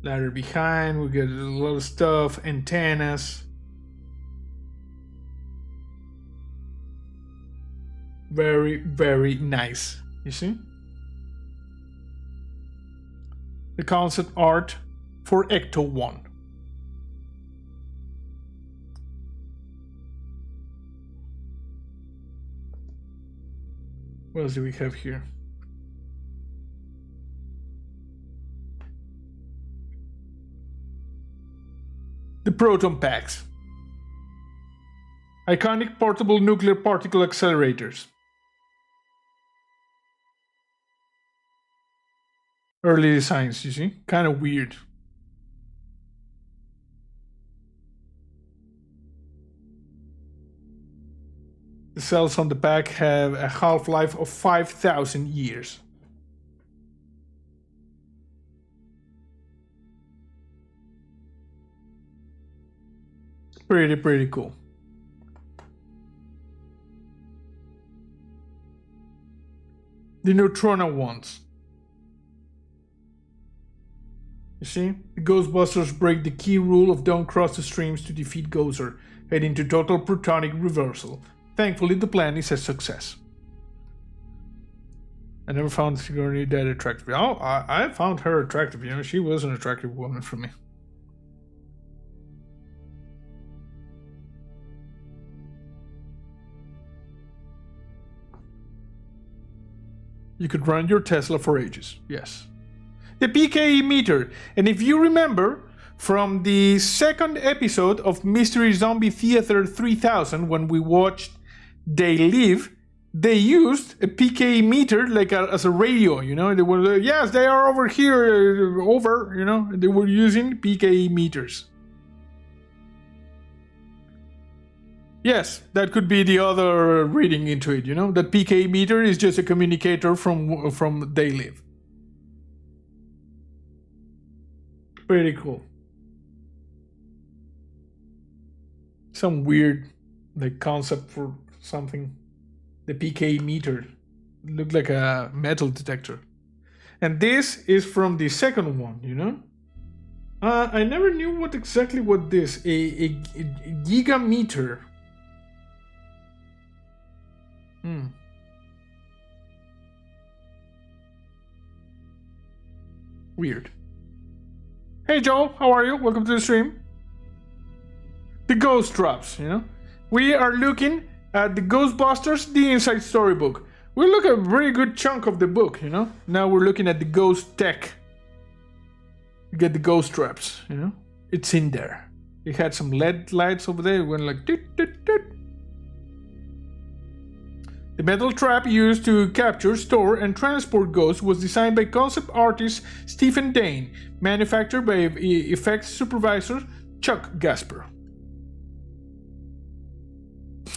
S1: Ladder behind, we got a lot of stuff, antennas. Very, very nice, you see? The concept art for Ecto 1. What else do we have here? The proton packs. Iconic portable nuclear particle accelerators. Early designs, you see? Kind of weird. The cells on the back have a half-life of 5,000 years. Pretty cool. The Neutrona ones. You see? The Ghostbusters break the key rule of don't cross the streams to defeat Gozer, heading to total protonic reversal. Thankfully, the plan is a success. I never found Sigourney that attractive. Oh, I found her attractive. You know, she was an attractive woman for me. You could run your Tesla for ages. Yes. The PKE meter. And if you remember from the second episode of Mystery Zombie Theater 3000, when we watched They Live, they used a PKE meter like as a radio, you know. They were, yes, they are over here, over, you know. They were using PKE meters. Yes, that could be the other reading into it, you know. That PKE meter is just a communicator from They Live. Pretty cool. Some weird like concept for something. The PKE meter looked like a metal detector. And this is from the second one, you know? I never knew what this, a gigameter. Weird. Hey Joe, how are you? Welcome to the stream. The ghost drops, you know? We are looking at the Ghostbusters, the Inside Storybook. We look at a very good chunk of the book, you know? Now we're looking at the ghost tech. You get the ghost traps, you know? It's in there. It had some LED lights over there. It went like toot, toot, toot. The metal trap used to capture, store, and transport ghosts was designed by concept artist Stephen Dane, manufactured by effects supervisor Chuck Gasper.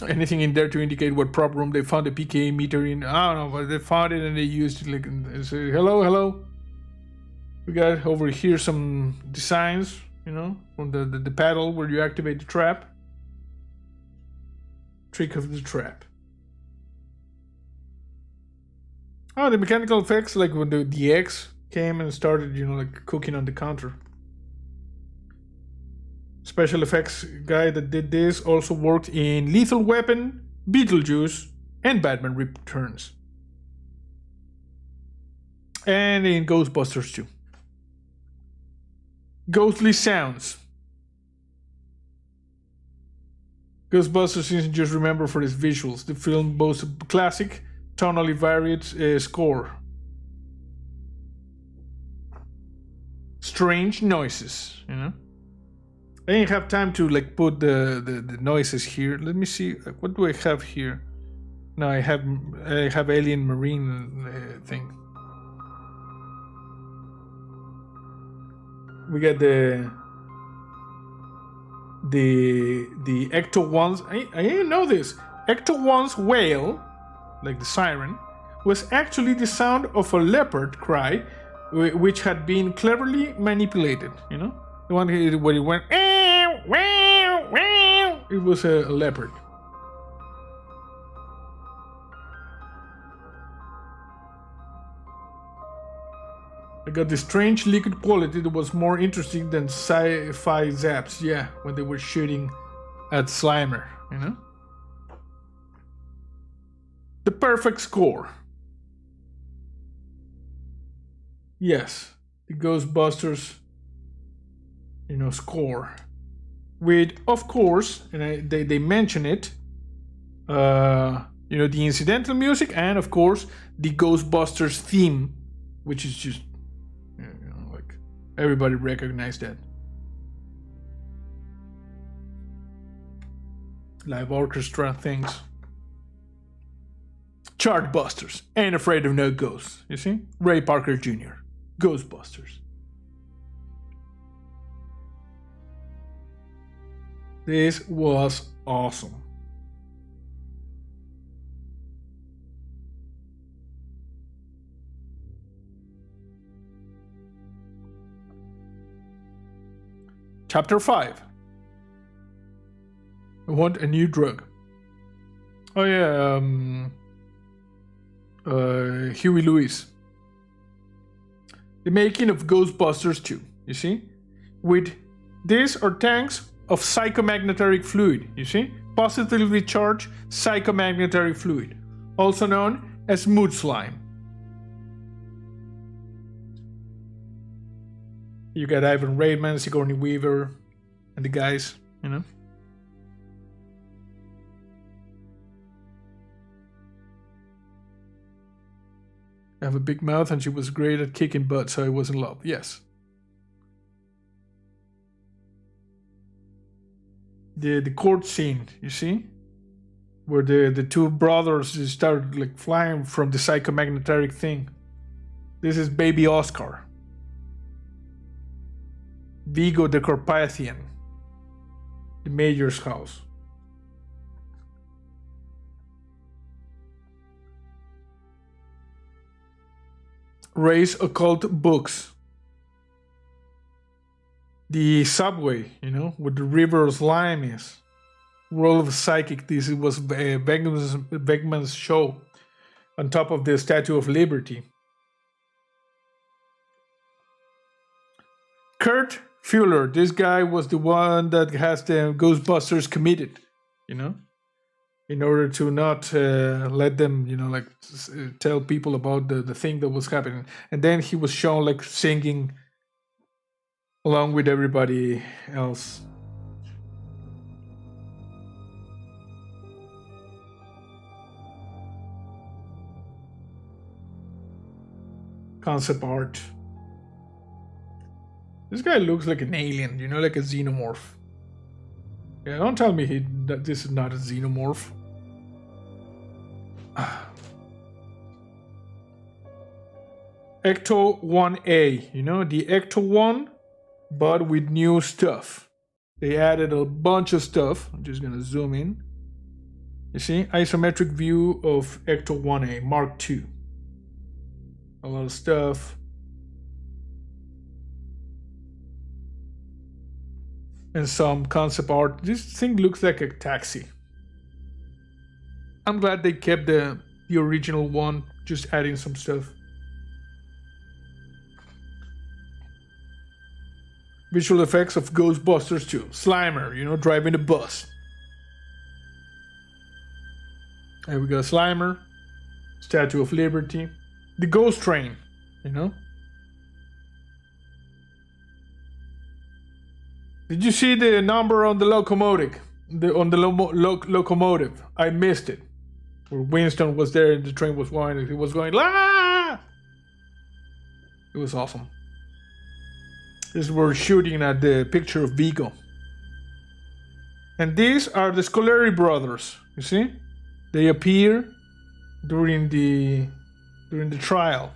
S1: Anything in there to indicate what prop room they found the PKE meter in? I don't know, but they found it and they used it like and say, hello, hello. We got over here some designs, you know, from the paddle where you activate the trap. Trick of the trap. Oh, the mechanical effects, like when the X came and started, you know, like cooking on the counter. Special effects guy that did this also worked in Lethal Weapon, Beetlejuice, and Batman Returns. And in Ghostbusters 2. Ghostly sounds. Ghostbusters isn't just remembered for its visuals. The film boasts a classic, tonally varied score. Strange noises, you know. I didn't have time to like put the noises here. Let me see. What do I have here? No, I have Alien Marine thing. We got the Ecto 1's. I didn't know this. Ecto 1's wail, like the siren, was actually the sound of a leopard cry, which had been cleverly manipulated. You know, the one where it went. It was a leopard. I got this strange liquid quality that was more interesting than sci-fi zaps, yeah, when they were shooting at Slimer, you know? The perfect score. Yes, the Ghostbusters, you know, score. With, of course, and they mention it, you know, the incidental music and, of course, the Ghostbusters theme, which is just, you know, like, everybody recognized that. Live orchestra things. Chartbusters. Ain't afraid of no ghosts. You see? Ray Parker Jr. Ghostbusters. This was awesome. Chapter 5. I want a new drug. Oh yeah, Huey Lewis. The making of Ghostbusters 2, you see? With these are tanks of psychomagnetic fluid, you see? Positively charged psychomagnetic fluid, also known as mood slime. You got Ivan Reitman, Sigourney Weaver, and the guys, you know? I have a big mouth and she was great at kicking butt, so I was in love. Yes. The court scene, you see? Where the two brothers just started like flying from the psychomagnetic thing. This is baby Oscar. Vigo the Carpathian. The mayor's house. Ray's occult books. The subway, you know, where the river of slime is. Role of Psychic. This was Beckman's show on top of the Statue of Liberty. Kurt Fuller. This guy was the one that has the Ghostbusters committed, you know, in order to not let them, you know, like tell people about the thing that was happening. And then he was shown like singing along with everybody else. Concept art. This guy looks like an alien, you know, like a xenomorph. Yeah, don't tell me that this is not a xenomorph. Ecto 1A, you know, the Ecto 1, but with new stuff. They added a bunch of stuff. I'm just gonna zoom in. You see, isometric view of Ecto 1A, Mark II. A lot of stuff. And some concept art. This thing looks like a taxi. I'm glad they kept the original one, just adding some stuff. Visual effects of Ghostbusters 2. Slimer, you know, driving a bus. There we go, Slimer. Statue of Liberty. The Ghost Train, you know. Did you see the number on the locomotive? Locomotive. I missed it. Where Winston was there and the train was going and he was going, "La!" It was awesome. This is where we're shooting at the picture of Vigo. And these are the Scoleri brothers, you see? They appear during the trial.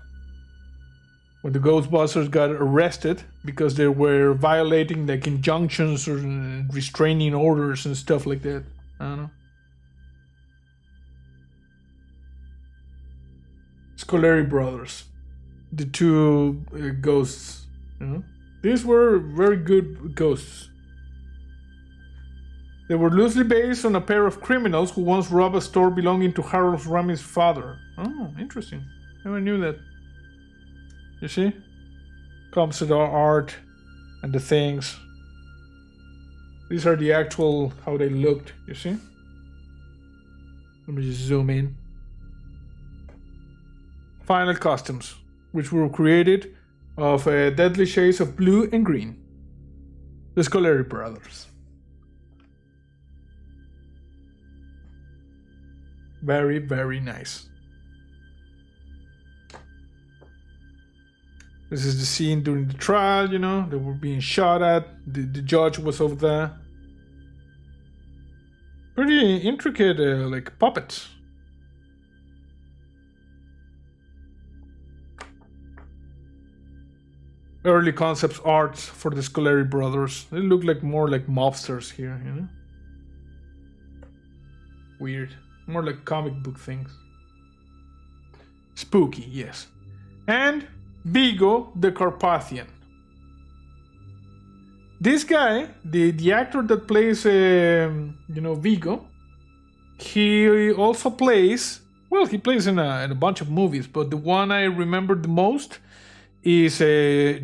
S1: When the Ghostbusters got arrested because they were violating like injunctions or restraining orders and stuff like that. I don't know. Scoleri brothers. The two ghosts, you know? These were very good ghosts. They were loosely based on a pair of criminals who once robbed a store belonging to Harold Ramey's father. Oh, interesting. Never knew that. You see? Concept art and the things. These are the actual, how they looked, you see? Let me just zoom in. Final costumes, which were created of deadly shades of blue and green. The Scoleri brothers. Very, very nice. This is the scene during the trial, you know, they were being shot at. The judge was over there. Pretty intricate, like puppets. Early concept arts for the Scoleri brothers. They look like more like mobsters here, you know? Weird. More like comic book things. Spooky, yes. And Vigo the Carpathian. This guy, the actor that plays, you know, Vigo, he also plays Well, he plays in a bunch of movies, but the one I remember the most is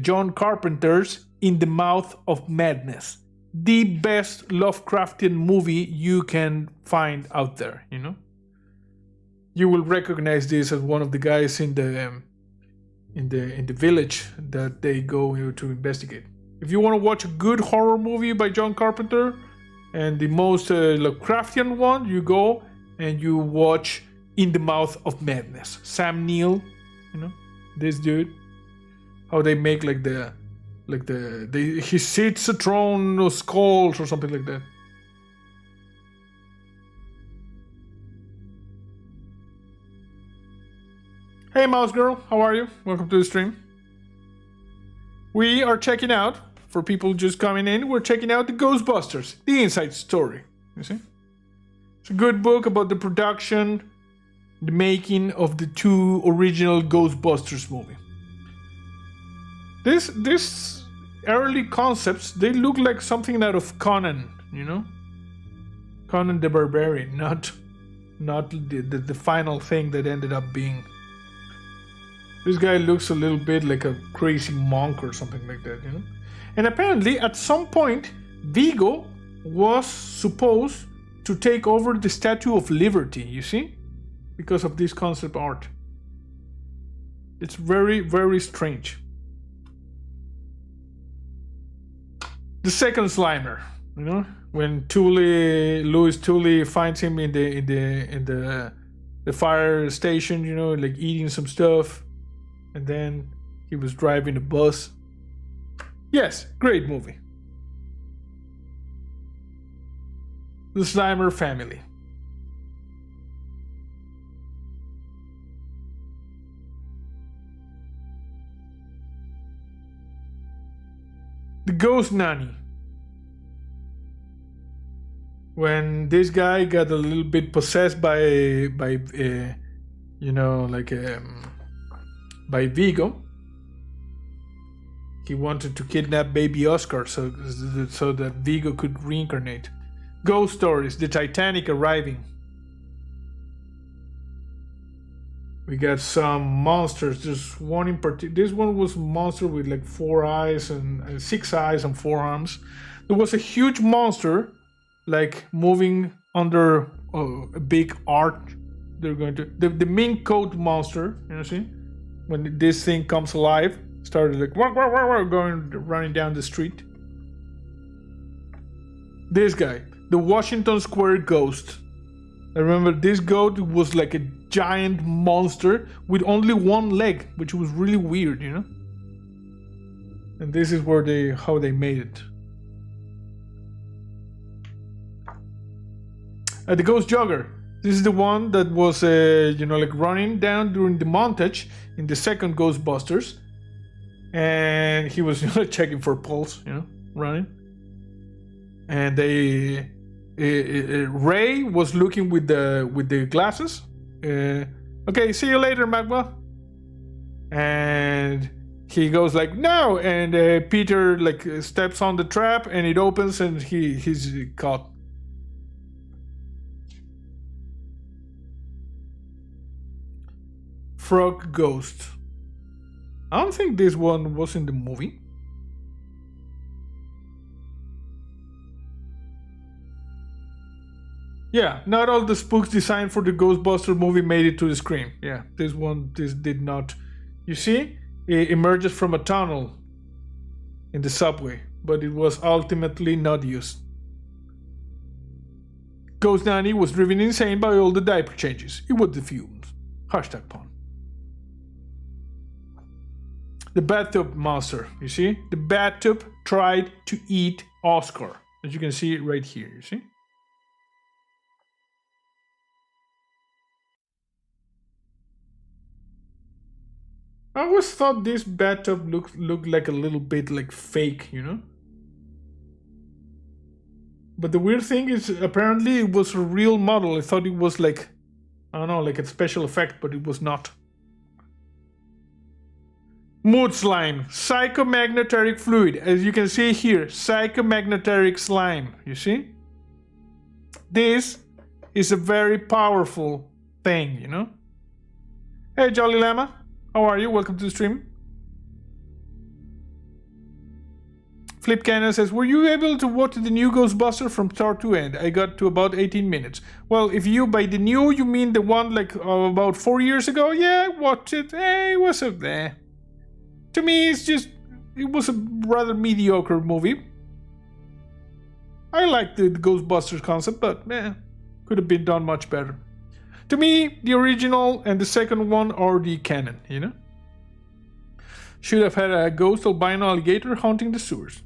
S1: John Carpenter's In the Mouth of Madness. The best Lovecraftian movie you can find out there, you know? You will recognize this as one of the guys in the village that they go to investigate. If you want to watch a good horror movie by John Carpenter and the most Lovecraftian one, you go and you watch In the Mouth of Madness. Sam Neill, you know, this dude, how they make he sits a throne of skulls or something like that. Hey Mouse Girl, how are you? Welcome to the stream. We are checking out, for people just coming in, we're checking out the Ghostbusters, the inside story. You see? It's a good book about the production, the making of the 2 original Ghostbusters movie. This early concepts, they look like something out of Conan, you know? Conan the Barbarian, not the final thing that ended up being. This guy looks a little bit like a crazy monk or something like that, you know? And apparently, at some point, Vigo was supposed to take over the Statue of Liberty, you see? Because of this concept art. It's very, very strange. The second Slimer, you know? When Louis Tully finds him in the fire station, you know, like eating some stuff. And then he was driving a bus. Yes, great movie. The Slimer family. The Ghost Nanny. When this guy got a little bit possessed by Vigo, he wanted to kidnap baby Oscar so that Vigo could reincarnate. Ghost Stories, the Titanic arriving. We got some monsters. There's one in particular. This one was a monster with like 4 eyes and 6 eyes and 4 arms. There was a huge monster, like moving under a big arch. They're going to the mink coat monster. You know, see, when this thing comes alive, started like running down the street. This guy, the Washington Square Ghost. I remember this goat was like a giant monster with only 1 leg, which was really weird, you know. And this is how they made it. The Ghost Jogger. This is the one that was, like running down during the montage in the second Ghostbusters, and he was checking for pulse, running. And Ray was looking with the glasses. Okay, see you later, Magma. And he goes like no, and Peter like steps on the trap, and it opens, and he's caught. Frog Ghost. I don't think this one was in the movie. Yeah, not all the spooks designed for the Ghostbusters movie made it to the screen. Yeah, this did not. You see, it emerges from a tunnel in the subway, but it was ultimately not used. Ghost Nanny was driven insane by all the diaper changes. It was the fumes. #pun. The bathtub monster, you see? The bathtub tried to eat Oscar. As you can see it right here, you see? I always thought this bathtub looked like a little bit like fake, you know? But the weird thing is apparently it was a real model. I thought it was like, I don't know, like a special effect, but it was not. Mood slime, psychomagnetaric fluid. As you can see here, psychomagnetaric slime, you see? This is a very powerful thing, you know? Hey, Jolly Llama. How are you? Welcome to the stream. Flip Cannon says, were you able to watch the new Ghostbuster from start to end? I got to about 18 minutes. Well, if you, by the new, you mean the one like about 4 years ago? Yeah, I watched it. Hey, it was to me, it was a rather mediocre movie. I liked the Ghostbusters concept, but could have been done much better. To me, the original and the second one are the canon, you know? Should have had a ghost albino alligator haunting the sewers.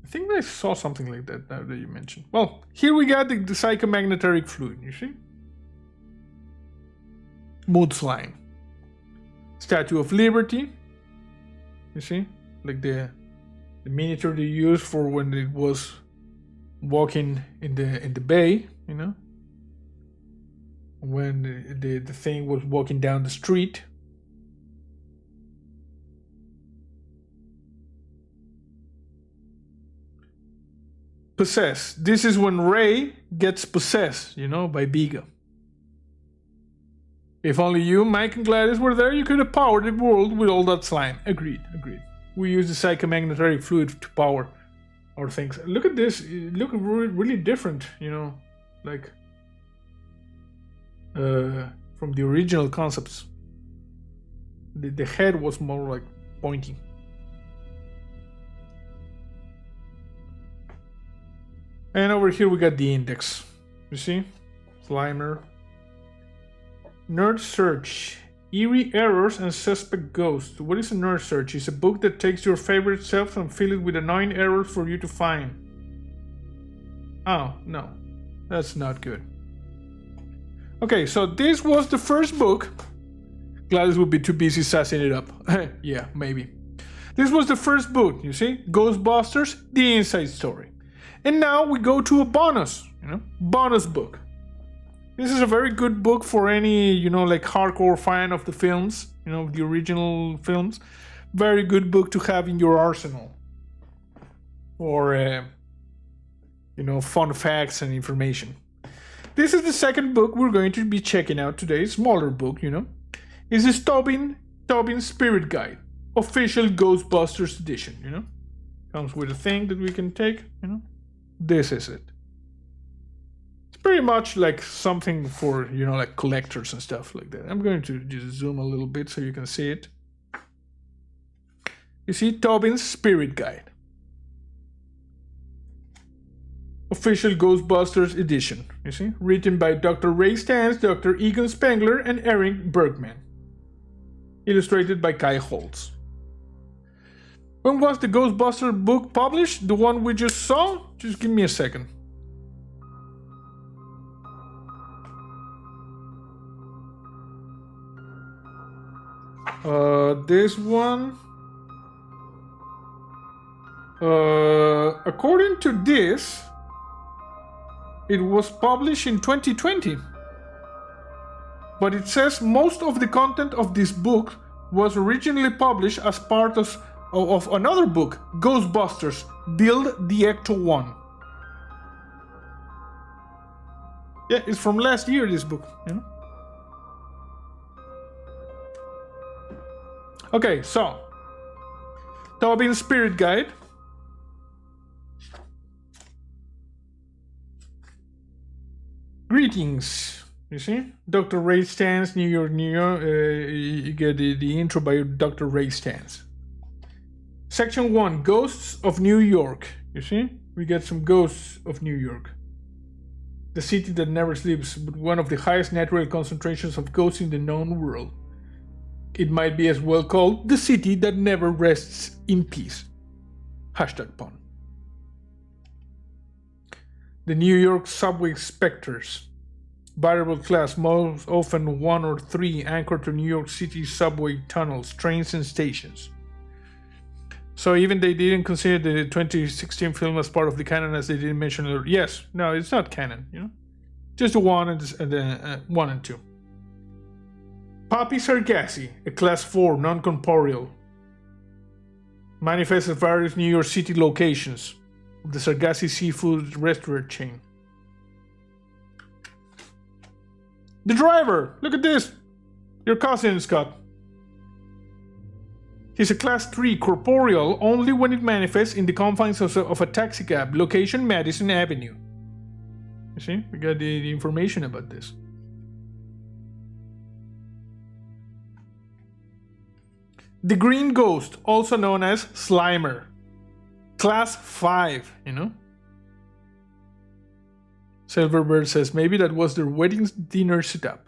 S1: I think I saw something like that now that you mentioned. Well, here we got the psychomagnetic fluid, you see? Mood slime. Statue of Liberty. You see? Like the miniature they used for when it was walking in the bay, you know? When the thing was walking down the street. Possessed. This is when Ray gets possessed, you know, by Biga. If only you, Mike, and Gladys were there, you could have powered the world with all that slime. Agreed. We use the psychomagnetic fluid to power our things. Look at this. It looks really different, you know, like from the original concepts. The head was more like pointy. And over here we got the index. You see? Slimer. Nerd Search. Eerie Errors and Suspect Ghosts. What is a Nerd Search? It's a book that takes your favorite self and fills it with annoying errors for you to find. Oh, no. That's not good. Okay, so this was the first book. Gladys would be too busy sassing it up. Yeah, maybe. This was the first book, you see? Ghostbusters, the inside story. And now we go to a bonus, you know, bonus book. This is a very good book for any, you know, like hardcore fan of the films, you know, the original films. Very good book to have in your arsenal. For, you know, fun facts and information. This is the second book we're going to be checking out today. Smaller book, you know. This is Tobin's Spirit Guide. Official Ghostbusters edition, you know. Comes with a thing that we can take, you know. This is it. It's pretty much like something for, you know, like collectors and stuff like that. I'm going to just zoom a little bit so you can see it. You see Tobin's Spirit Guide. Official Ghostbusters edition. You see? Written by Dr. Ray Stantz, Dr. Egon Spengler, and Eric Bergman. Illustrated by Kai Holtz. When was the Ghostbuster book published? The one we just saw? Just give me a second. This one. According to this, it was published in 2020. But it says most of the content of this book was originally published as part of another book, Ghostbusters, Build the Ecto One. Yeah, it's from last year, this book, you know? Okay, so Tobin's Spirit Guide. Greetings. You see? Dr. Ray Stantz, New York, New York. You get the intro by Dr. Ray Stantz. Section 1, Ghosts of New York. You see? We get some ghosts of New York. The city that never sleeps, but one of the highest natural concentrations of ghosts in the known world. It might be as well called the city that never rests in peace. Hashtag pun. The New York subway specters. Variable class, most often 1 or 3, anchored to New York City subway tunnels, trains, and stations. So even they didn't consider the 2016 film as part of the canon, as they didn't mention it. Yes, no, it's not canon, you know, just the 1 and 1 and 2. Papi Sargassi, a class 4 non-corporeal, manifests at various New York City locations of the Sargassi seafood restaurant chain. The driver! Look at this! Your cousin, Scott. He's a class 3 corporeal only when it manifests in the confines of a taxicab, location Madison Avenue. You see, we got the information about this. The Green Ghost, also known as Slimer. Class 5, you know? Silverbird says maybe that was their wedding dinner setup.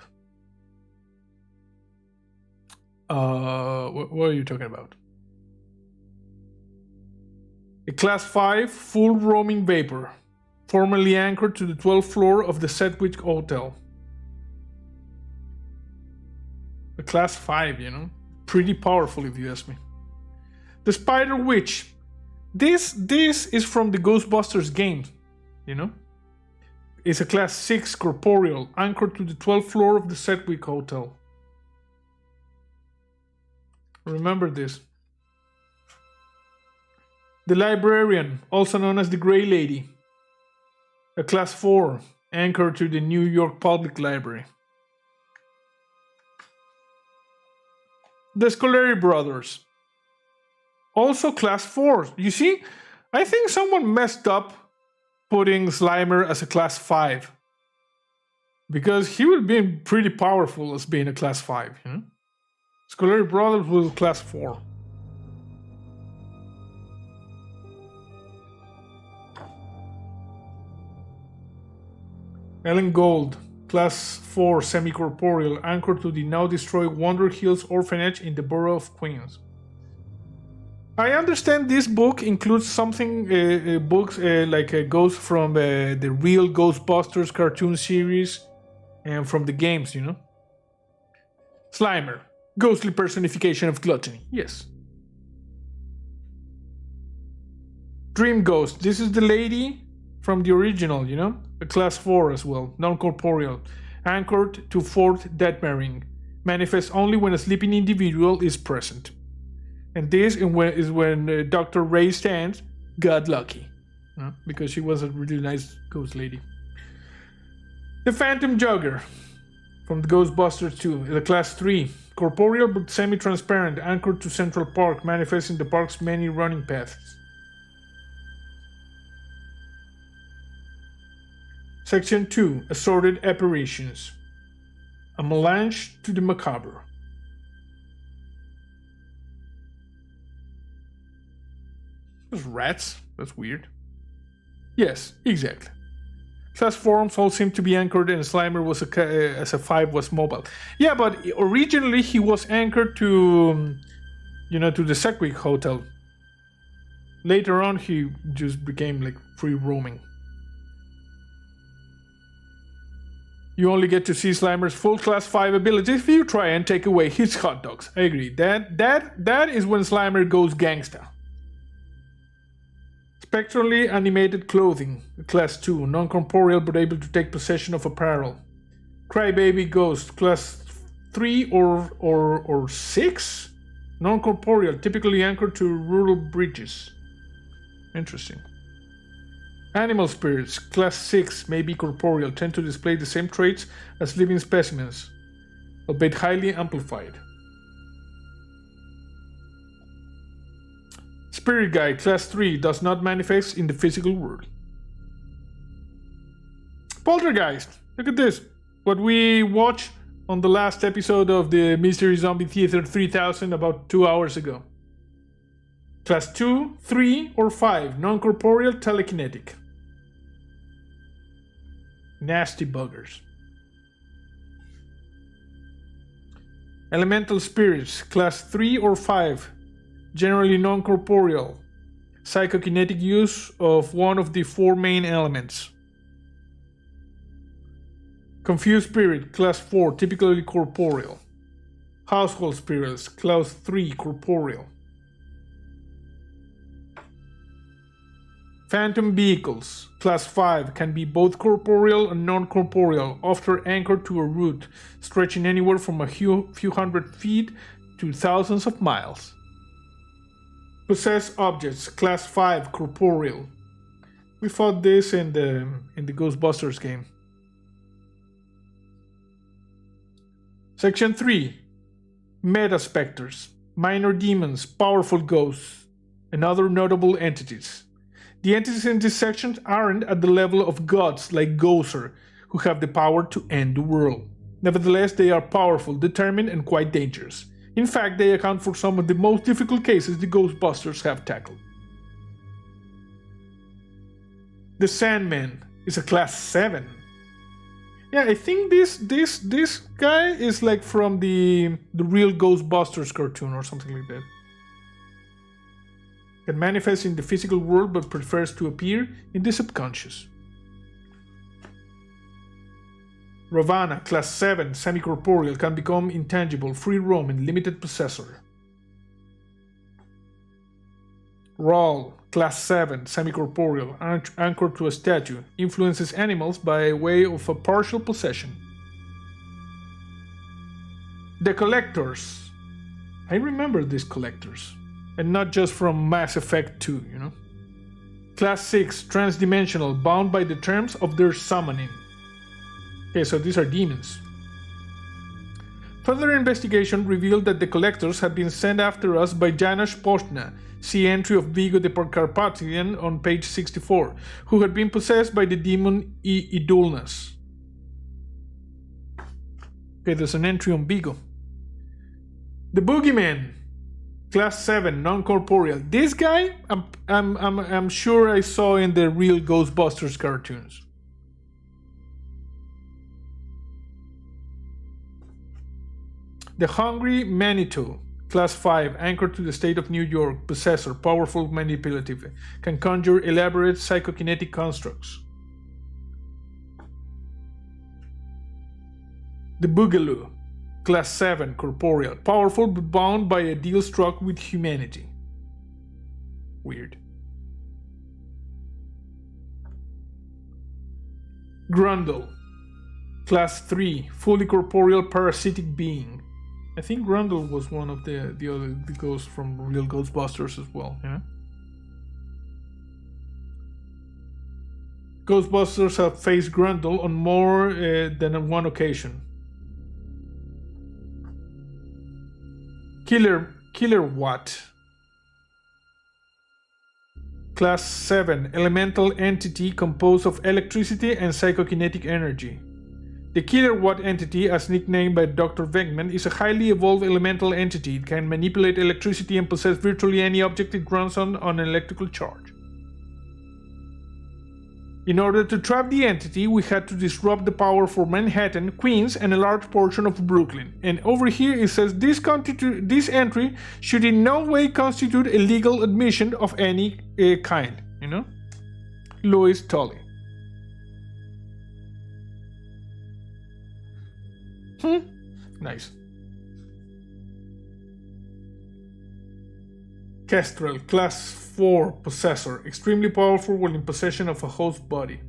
S1: What are you talking about? A class 5 full roaming vapor, formerly anchored to the 12th floor of the Sedgwick Hotel. A class 5, you know? Pretty powerful if you ask me. The Spider Witch. This is from the Ghostbusters game, you know? It's a class 6 corporeal, anchored to the 12th floor of the Sedgwick Hotel. Remember this. The Librarian, also known as the Grey Lady. A class 4, anchored to the New York Public Library. The Scoleri Brothers. Also class 4. You see, I think someone messed up putting Slimer as a class 5. Because he would be pretty powerful as being a class 5, you know? Scoleri Brothers was class 4. Ellen Gold, class 4 semi-corporeal, anchored to the now destroyed Wonder Hills Orphanage in the borough of Queens. I understand this book includes something, books like a ghost from the real Ghostbusters cartoon series and from the games, you know? Slimer, ghostly personification of gluttony, yes. Dream Ghost, this is the lady from the original, you know? A class 4 as well, non-corporeal, anchored to 4th Detmering, manifests only when a sleeping individual is present. And this is when Dr. Ray Stantz got lucky, you know? Because she was a really nice ghost lady. The Phantom Jogger from the Ghostbusters II is a class 3, corporeal but semi-transparent, anchored to Central Park, manifesting the park's many running paths. Section 2, Assorted Apparitions. A melange to the macabre. Those rats? That's weird. Yes, exactly. Class forms all seem to be anchored, and Slimer was as a 5 was mobile. Yeah, but originally he was anchored to, you know, to the Sedgwick Hotel. Later on, he just became like free roaming. You only get to see Slimer's full class 5 abilities if you try and take away his hot dogs. I agree. That is when Slimer goes gangsta. Spectrally animated clothing, class 2, non-corporeal but able to take possession of apparel. Crybaby Ghost, class 3 or 6? Non-corporeal, typically anchored to rural bridges. Interesting. Animal spirits, class 6, may be corporeal, tend to display the same traits as living specimens, albeit highly amplified. Spirit Guide, class 3, does not manifest in the physical world. Poltergeist, look at this. What we watched on the last episode of the Mystery Zombie Theater 3000 about 2 hours ago. Class 2, 3, or 5, non-corporeal, telekinetic. Nasty buggers. Elemental spirits, class 3 or 5, generally non-corporeal, psychokinetic use of one of the 4 main elements. Confused spirit, class 4, typically corporeal. Household spirits, class 3, corporeal. Phantom vehicles, class 5, can be both corporeal and non-corporeal, often anchored to a route, stretching anywhere from a few hundred feet to thousands of miles. Possessed objects, class 5, corporeal. We fought this in the Ghostbusters game. Section 3. Metaspecters, minor demons, powerful ghosts, and other notable entities. The entities in this section aren't at the level of gods like Gozer, who have the power to end the world. Nevertheless, they are powerful, determined, and quite dangerous. In fact, they account for some of the most difficult cases the Ghostbusters have tackled. The Sandman is a Class 7. Yeah, I think this guy is like from the real Ghostbusters cartoon or something like that. Can manifest in the physical world but prefers to appear in the subconscious. Ravana, Class 7, semi-corporeal, can become intangible, free-roaming, limited possessor. Rawl, Class 7, semi-corporeal, anchored to a statue, influences animals by way of a partial possession. The Collectors. I remember these Collectors. And not just from Mass Effect 2, you know. Class 6, transdimensional, bound by the terms of their summoning. Okay, so these are demons. Further investigation revealed that the Collectors had been sent after us by Janusz Poczna, see entry of Vigo the Carpathian on page 64, who had been possessed by the demon Idulnas. Okay, there's an entry on Vigo. The Boogeyman, Class 7, non-corporeal. This guy, I'm sure I saw in the real Ghostbusters cartoons. The Hungry Manitou, Class 5, anchored to the state of New York, possessor, powerful, manipulative, can conjure elaborate psychokinetic constructs. The Boogaloo, Class 7, corporeal, powerful but bound by a deal struck with humanity. Weird. Grundle, Class 3, fully corporeal parasitic being. I think Grundle was one of the ghosts from real Ghostbusters as well, yeah? Ghostbusters have faced Grundle on more than on one occasion. Killer Watt. Class 7, elemental entity composed of electricity and psychokinetic energy. The Killer Watt entity, as nicknamed by Dr. Venkman, is a highly evolved elemental entity. It can manipulate electricity and possess virtually any object it runs on an electrical charge. In order to trap the entity, we had to disrupt the power for Manhattan, Queens, and a large portion of Brooklyn. And over here it says this entry should in no way constitute a legal admission of any kind, you know? Louis Tully. Nice. Kestrel, Class 4, possessor, extremely powerful when in possession of a host body.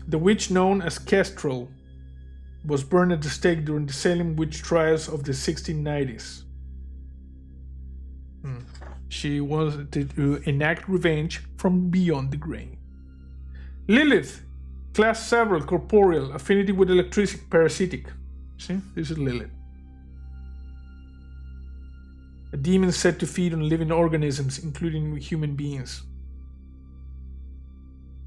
S1: The witch known as Kestrel was burned at the stake during the Salem witch trials of the 1690s. She wanted to enact revenge from beyond the grave. Lilith, Class 7, corporeal, affinity with electricity, parasitic. See, this is Lilith. A demon said to feed on living organisms, including human beings.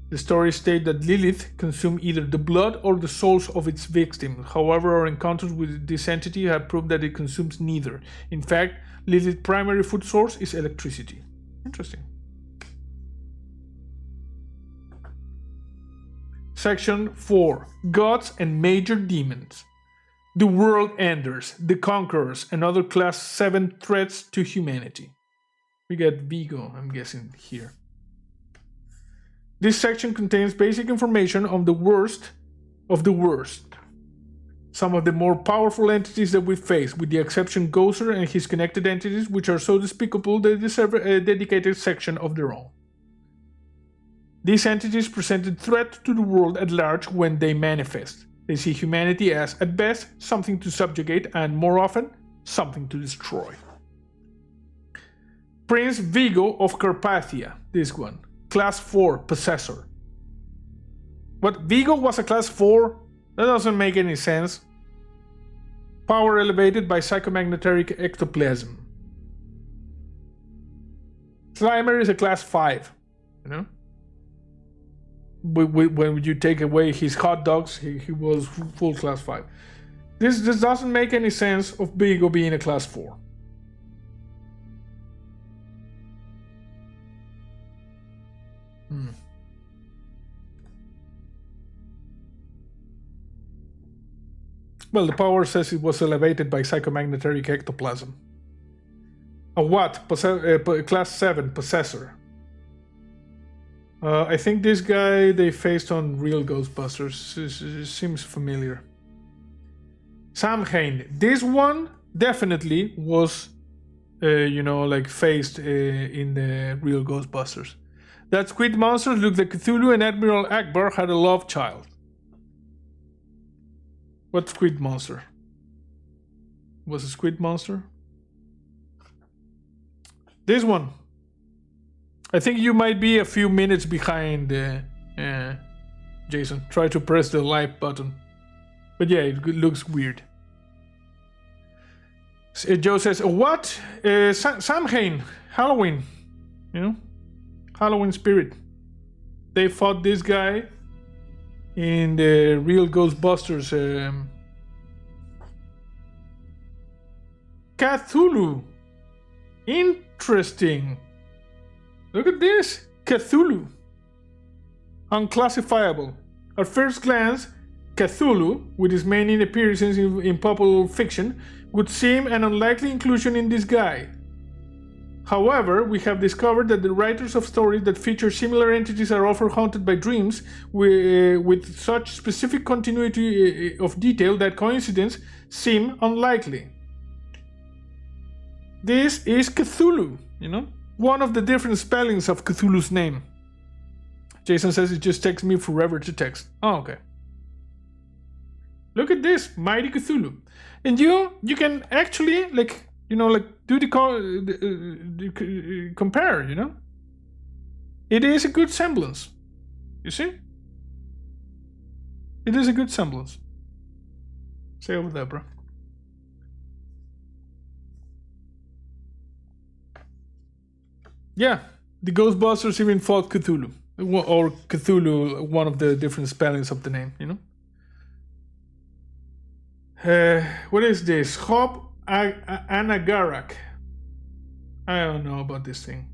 S1: The stories state that Lilith consumed either the blood or the souls of its victims. However, our encounters with this entity have proved that it consumes neither. In fact, Lilith's primary food source is electricity. Interesting. Section 4. Gods and Major Demons. The World Enders, the Conquerors, and other Class 7 threats to humanity. We got Vigo, I'm guessing, here. This section contains basic information on the worst of the worst. Some of the more powerful entities that we face, with the exception Gozer and his connected entities, which are so despicable they deserve a dedicated section of their own. These entities present a threat to the world at large when they manifest. They see humanity as, at best, something to subjugate and, more often, something to destroy. Prince Vigo of Carpathia, this one. Class 4, possessor. What? Vigo was a class 4? That doesn't make any sense. Power elevated by psychomagnetic ectoplasm. Slimer is a class 5, you know? When you take away his hot dogs, he was full class 5. This doesn't make any sense of Vigo being a class 4. Well, the power says it was elevated by psychomagnetic ectoplasm. A what? Class 7, Possessor. I think this guy they faced on real Ghostbusters. Seems familiar. Samhain. This one definitely was, faced in the real Ghostbusters. That squid monster looked like Cthulhu, and Admiral Akbar had a love child. What squid monster? Was a squid monster? This one. I think you might be a few minutes behind, Jason. Try to press the like button. But yeah, it looks weird. Joe says, what? Samhain. Halloween. You know? Halloween spirit. They fought this guy in the real Ghostbusters. Cthulhu. Interesting. Look at this. Cthulhu. Unclassifiable. At first glance, Cthulhu, with his many appearances in popular fiction, would seem an unlikely inclusion in this guide. However, we have discovered that the writers of stories that feature similar entities are often haunted by dreams with such specific continuity of detail that coincidence seem unlikely. This is Cthulhu, you know? One of the different spellings of Cthulhu's name. Jason says it just takes me forever to text. Oh, okay. Look at this, Mighty Cthulhu. And you can actually, do the compare, you know? It is a good semblance. You see? It is a good semblance. Say over there, bro. Yeah, the Ghostbusters even fought Cthulhu. Or Cthulhu, one of the different spellings of the name, you know? What is this? Hob Anagarak. I don't know about this thing.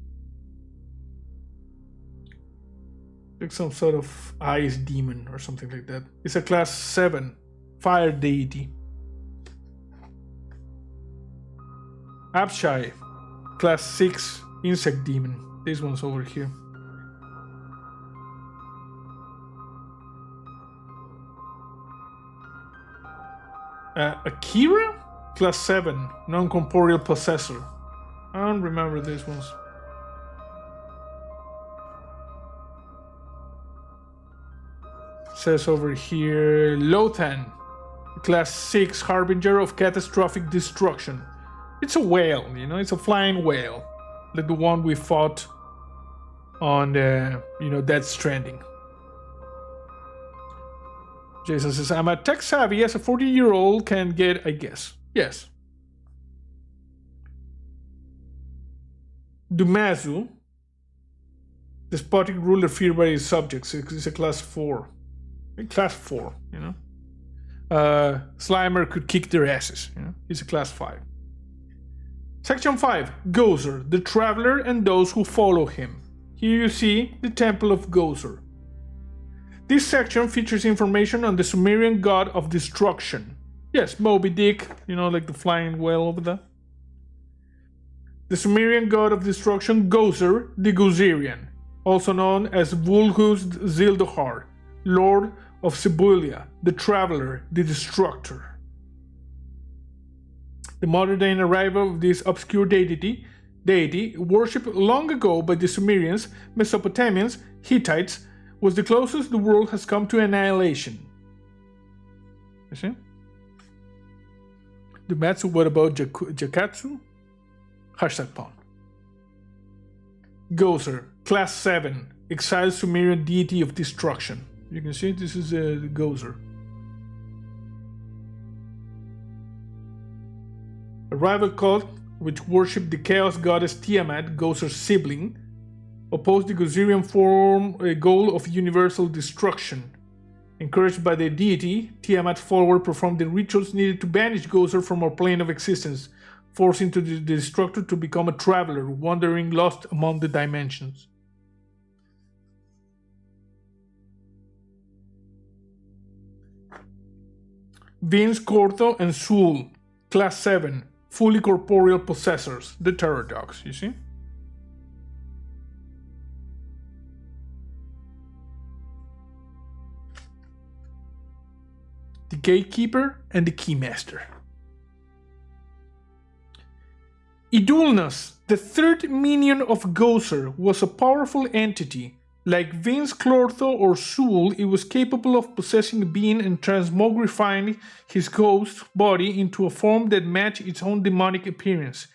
S1: Like some sort of ice demon or something like that. It's a class 7 fire deity. Abshai, class 6 insect demon. This one's over here. Akira? Class 7, non-corporeal possessor. I don't remember these ones. Says over here, Lothan, class 6, harbinger of catastrophic destruction. It's a whale, you know, it's a flying whale. Like the one we fought on, Death Stranding. Jason says, I'm a tech savvy as a 40-year-old can get, I guess. Yes. Dumazu, despotic ruler feared by his subjects. It's a class 4. Class 4, you know. Slimer could kick their asses, you know. He's a class 5. Section 5, Gozer, the traveler and those who follow him. Here you see the Temple of Gozer. This section features information on the Sumerian god of destruction. Yes, Moby Dick, you know, like the flying whale over there. The Sumerian god of destruction, Gozer, the Gozerian, also known as Vulgus Zildahar, Lord of Sibulia, the Traveler, the Destructor. The modern-day arrival of this obscure deity, worshipped long ago by the Sumerians, Mesopotamians, Hittites, was the closest the world has come to annihilation. You see? Dumatsu, what about Jakatsu? Hashtag pawn. Gozer, class 7, exiled Sumerian deity of destruction. You can see this is the Gozer. A rival cult which worshipped the chaos goddess Tiamat, Gozer's sibling, opposed the Gozerian form a goal of universal destruction. Encouraged by the deity, Tiamat's followers performed the rituals needed to banish Gozer from our plane of existence, forcing the destructor to become a traveler, wandering lost among the dimensions. Vince, Corto, and Sul, Class 7, fully corporeal possessors, the terror dogs, you see? The Gatekeeper and the Keymaster. Idulnas, the third minion of Gozer, was a powerful entity. Like Vince, Clortho, or Sul, it was capable of possessing a being and transmogrifying his ghost body into a form that matched its own demonic appearance.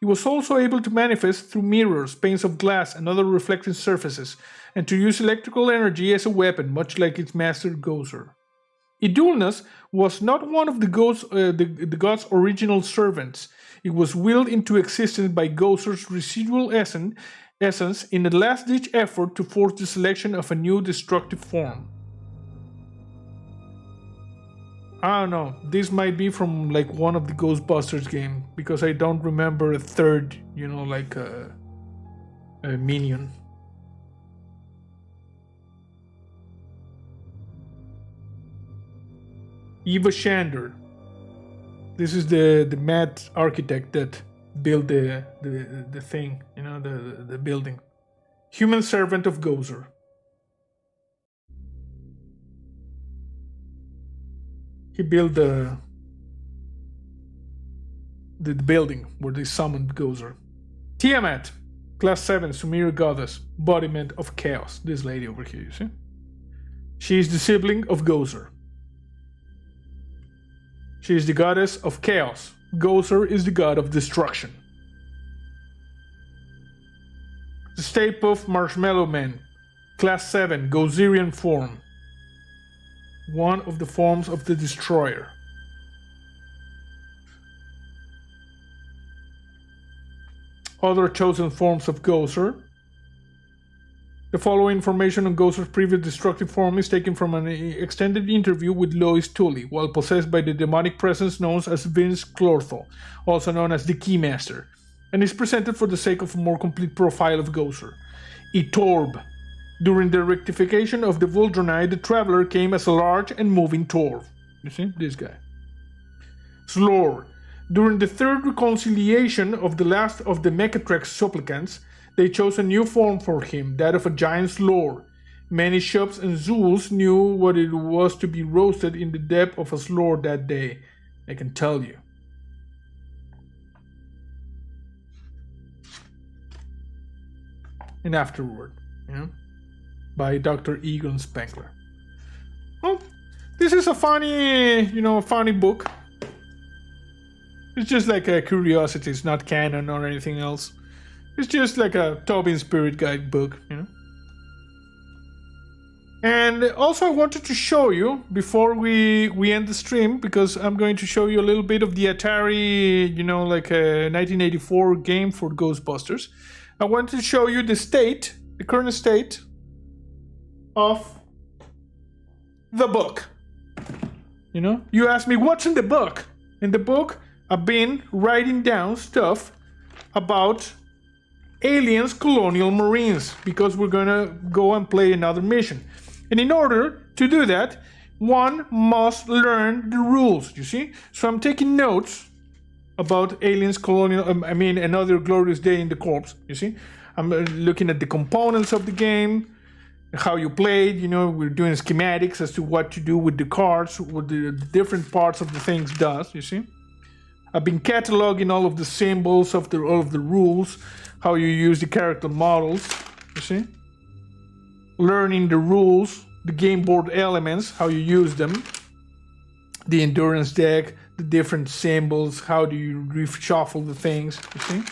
S1: It was also able to manifest through mirrors, panes of glass, and other reflecting surfaces, and to use electrical energy as a weapon, much like its master Gozer. Idulnas was not one of the god's original servants. It was willed into existence by Gozer's residual essence in a last-ditch effort to force the selection of a new destructive form. I don't know, this might be from like one of the Ghostbusters game, because I don't remember a third, like a minion. Eva Shander. This is the mad architect that built the thing, the building. Human servant of Gozer. He built the building where they summoned Gozer. Tiamat, Class 7, Sumerian goddess, embodiment of chaos. This lady over here, you see? She is the sibling of Gozer. She is the goddess of chaos. Gozer is the god of destruction. The Stay Puft Marshmallow Man, Class 7, Gozerian form. One of the forms of the Destroyer. Other chosen forms of Gozer. The following information on Gozer's previous destructive form is taken from an extended interview with Lois Tully, while possessed by the demonic presence known as Vince Clortho, also known as the Keymaster, and is presented for the sake of a more complete profile of Gozer. Itorb. During the rectification of the Vuldronai, the Traveler came as a large and moving Torb. You see? This guy. Slor. During the third reconciliation of the last of the Mechatrix supplicants, they chose a new form for him, that of a giant slore. Many shops and Zuls knew what it was to be roasted in the depth of a slore that day. I can tell you. And afterward, by Dr. Egon Spengler. Well, this is a funny, funny book. It's just like a curiosity. It's not canon or anything else. It's just like a Tobin Spirit Guide book, And also I wanted to show you, before we end the stream, because I'm going to show you a little bit of the Atari, like a 1984 game for Ghostbusters. I wanted to show you the current state of the book. You asked me, what's in the book? In the book, I've been writing down stuff about aliens, colonial marines, because we're gonna go and play another mission. And in order to do that, one must learn the rules, you see? So I'm taking notes about aliens, colonial, Another Glorious Day in the Corps, you see? I'm looking at the components of the game, how you played, we're doing schematics as to what to do with the cards, what the different parts of the things does, you see? I've been cataloging all of the symbols of all of the rules, how you use the character models, you see? Learning the rules, the game board elements, how you use them, the endurance deck, the different symbols, how do you reshuffle the things, you see?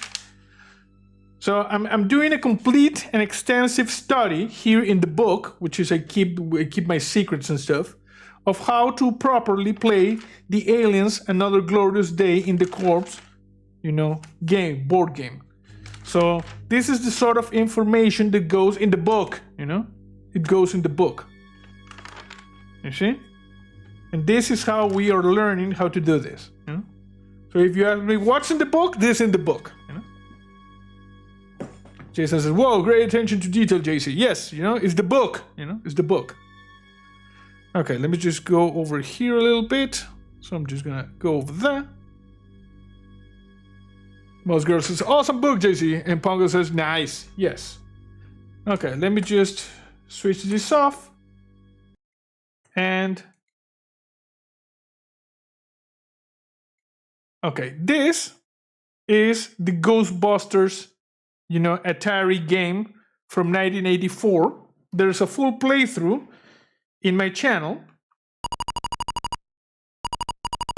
S1: So I'm doing a complete and extensive study here in the book, which is I keep my secrets and stuff, of how to properly play the Aliens Another Glorious Day in the Corpse, board game. So this is the sort of information that goes in the book, It goes in the book. You see? And this is how we are learning how to do this. So if you ask me what's in the book, this in the book. Jason says, whoa, great attention to detail, JC. Yes, it's the book. It's the book. Okay, let me just go over here a little bit. So I'm just gonna go over there. Most girls says, awesome book, JC. And Pongo says, nice. Yes. Okay, let me just switch this off. And okay, this is the Ghostbusters, Atari game from 1984. There's a full playthrough in my channel.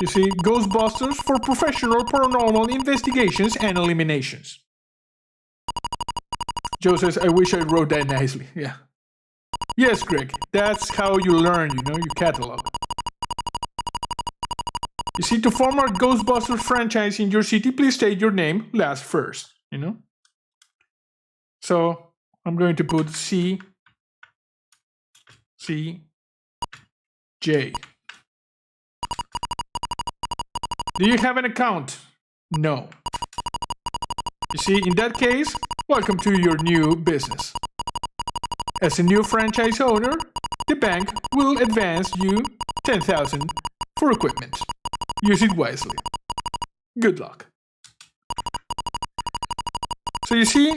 S1: You see, Ghostbusters for professional paranormal investigations and eliminations. Joe says, I wish I wrote that nicely. Yeah. Yes, Greg, that's how you learn, you catalog. You see, to form our Ghostbusters franchise in your city, please state your name last first, So I'm going to put C, J. Do you have an account? No. You see, in that case, welcome to your new business. As a new franchise owner, the bank will advance you $10,000 for equipment. Use it wisely. Good luck. So you see,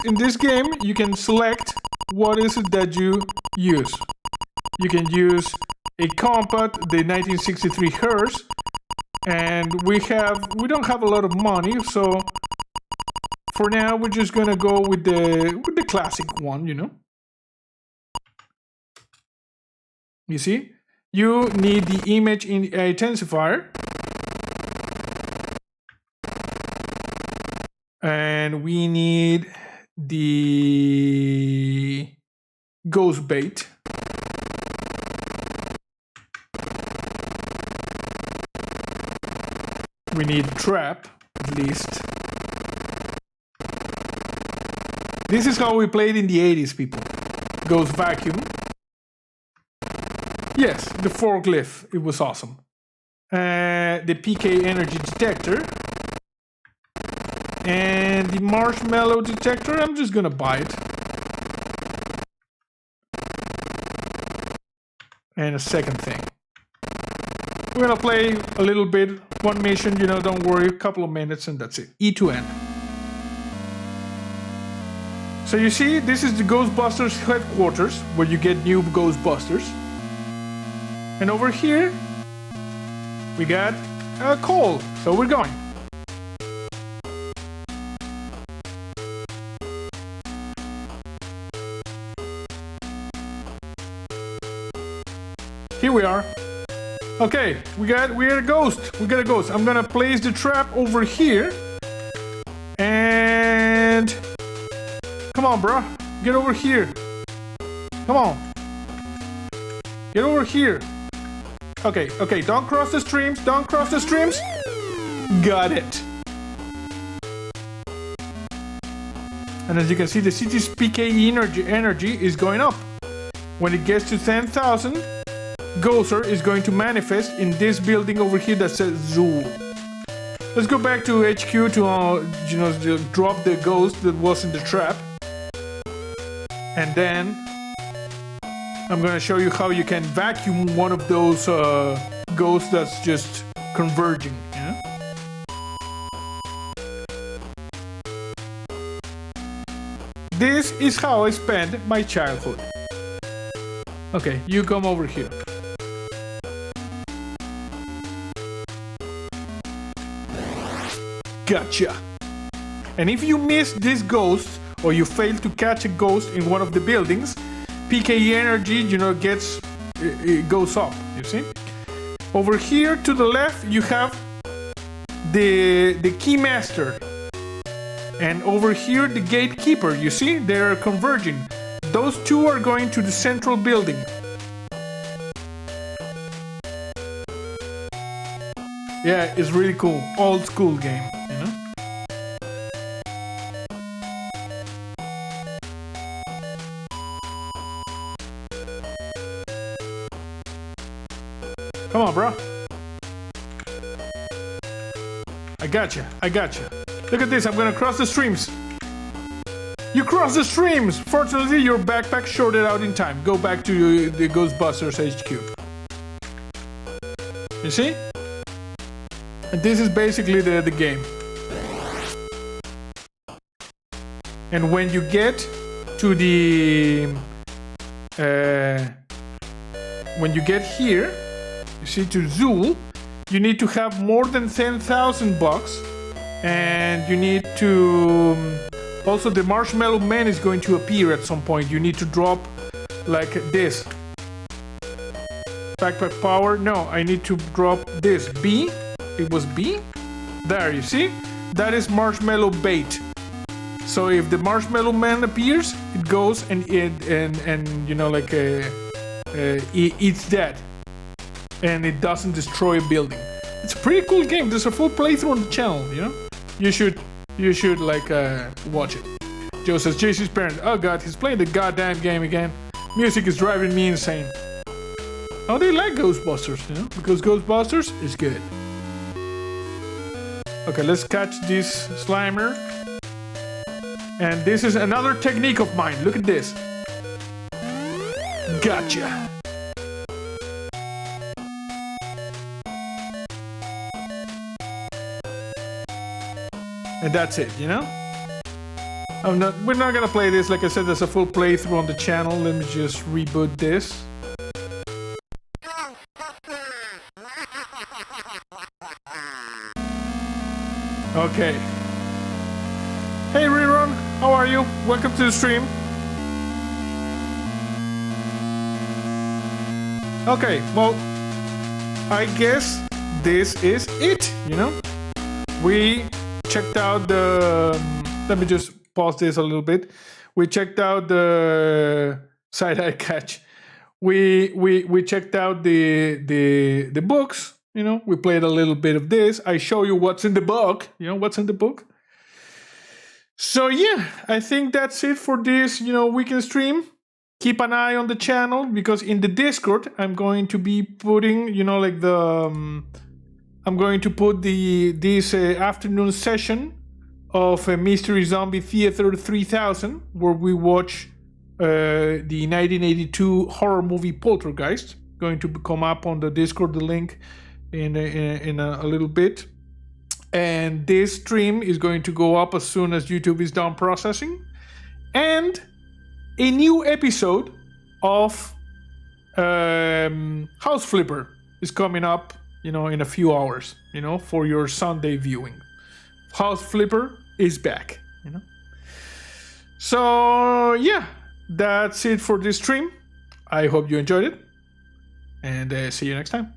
S1: in this game, you can select what is it that you use. You can use a Compact, the 1963 Hearst, and we don't have a lot of money, so for now we're just gonna go with the classic one, You see, you need the image intensifier, and we need the ghost bait. We need trap, at least. This is how we played in the 80s, people. Ghost vacuum. Yes, the forklift, it was awesome. The PK energy detector. And the marshmallow detector, I'm just gonna buy it. And a second thing. We're gonna play a little bit, one mission, don't worry, a couple of minutes and that's it. E to N. So you see, this is the Ghostbusters headquarters, where you get new Ghostbusters. And over here, we got a call, so we're going. Here we are. Okay, we got a ghost. We got a ghost. I'm gonna place the trap over here. And come on, bro. Get over here. Come on. Get over here. Okay, don't cross the streams. Don't cross the streams. Got it. And as you can see, the city's PKE energy is going up. When it gets to 10,000, Ghoster is going to manifest in this building over here that says Zoo. Let's go back to HQ to drop the ghost that was in the trap. And then I'm gonna show you how you can vacuum one of those ghosts that's just converging. This is how I spent my childhood. Okay, you come over here. Gotcha. And if you miss this ghost, or you fail to catch a ghost in one of the buildings, PKE energy, it goes up, you see? Over here to the left, you have the Keymaster. And over here, the gatekeeper, you see, they're converging. Those two are going to the central building. Yeah, it's really cool. Old school game, you know? Come on, bro. I gotcha. Look at this, I'm gonna cross the streams. You cross the streams! Fortunately, your backpack shorted out in time. Go back to the Ghostbusters HQ. You see? And this is basically the game. And when you get to the... when you get here, you see, to Zool, you need to have more than 10,000 bucks. And you need to... also, the Marshmallow Man is going to appear at some point. You need to drop like this. Backpack power. No, I need to drop this. B. It was B. There, you see? That is Marshmallow Bait. So if the Marshmallow Man appears, it goes and you know, like eats that, and it doesn't destroy a building. It's a pretty cool game. There's a full playthrough on the channel. You know, you should like watch it. Joe says JC's parent. Oh god, he's playing the goddamn game again. Music is driving me insane. Oh, they like Ghostbusters, you know, because Ghostbusters is good. Okay, let's catch this Slimer. And this is another technique of mine. Look at this. Gotcha. And that's it, you know? We're not gonna play this. Like I said, there's a full playthrough on the channel. Let me just reboot this. Okay. Hey Rerun, how are you? Welcome to the stream. Okay, well, I guess this is it, you know? We checked out the... let me just pause this a little bit. We checked out the side-eye catch. We checked out the books, you know? We played a little bit of this. I show you what's in the book, you know, what's in the book. So yeah, I think that's it for this, you know, weekend stream. Keep an eye on the channel, because in the Discord, I'm going to be putting, you know, like the... I'm going to put this afternoon session of Mystery Zombie Theater 3000, where we watch the 1982 horror movie Poltergeist. Going to come up on the Discord, the link in a little bit. And this stream is going to go up as soon as YouTube is done processing. And a new episode of House Flipper is coming up, you know, in a few hours, you know, for your Sunday viewing. House Flipper is back, you know. So yeah, that's it for this stream. I hope you enjoyed it, and see you next time.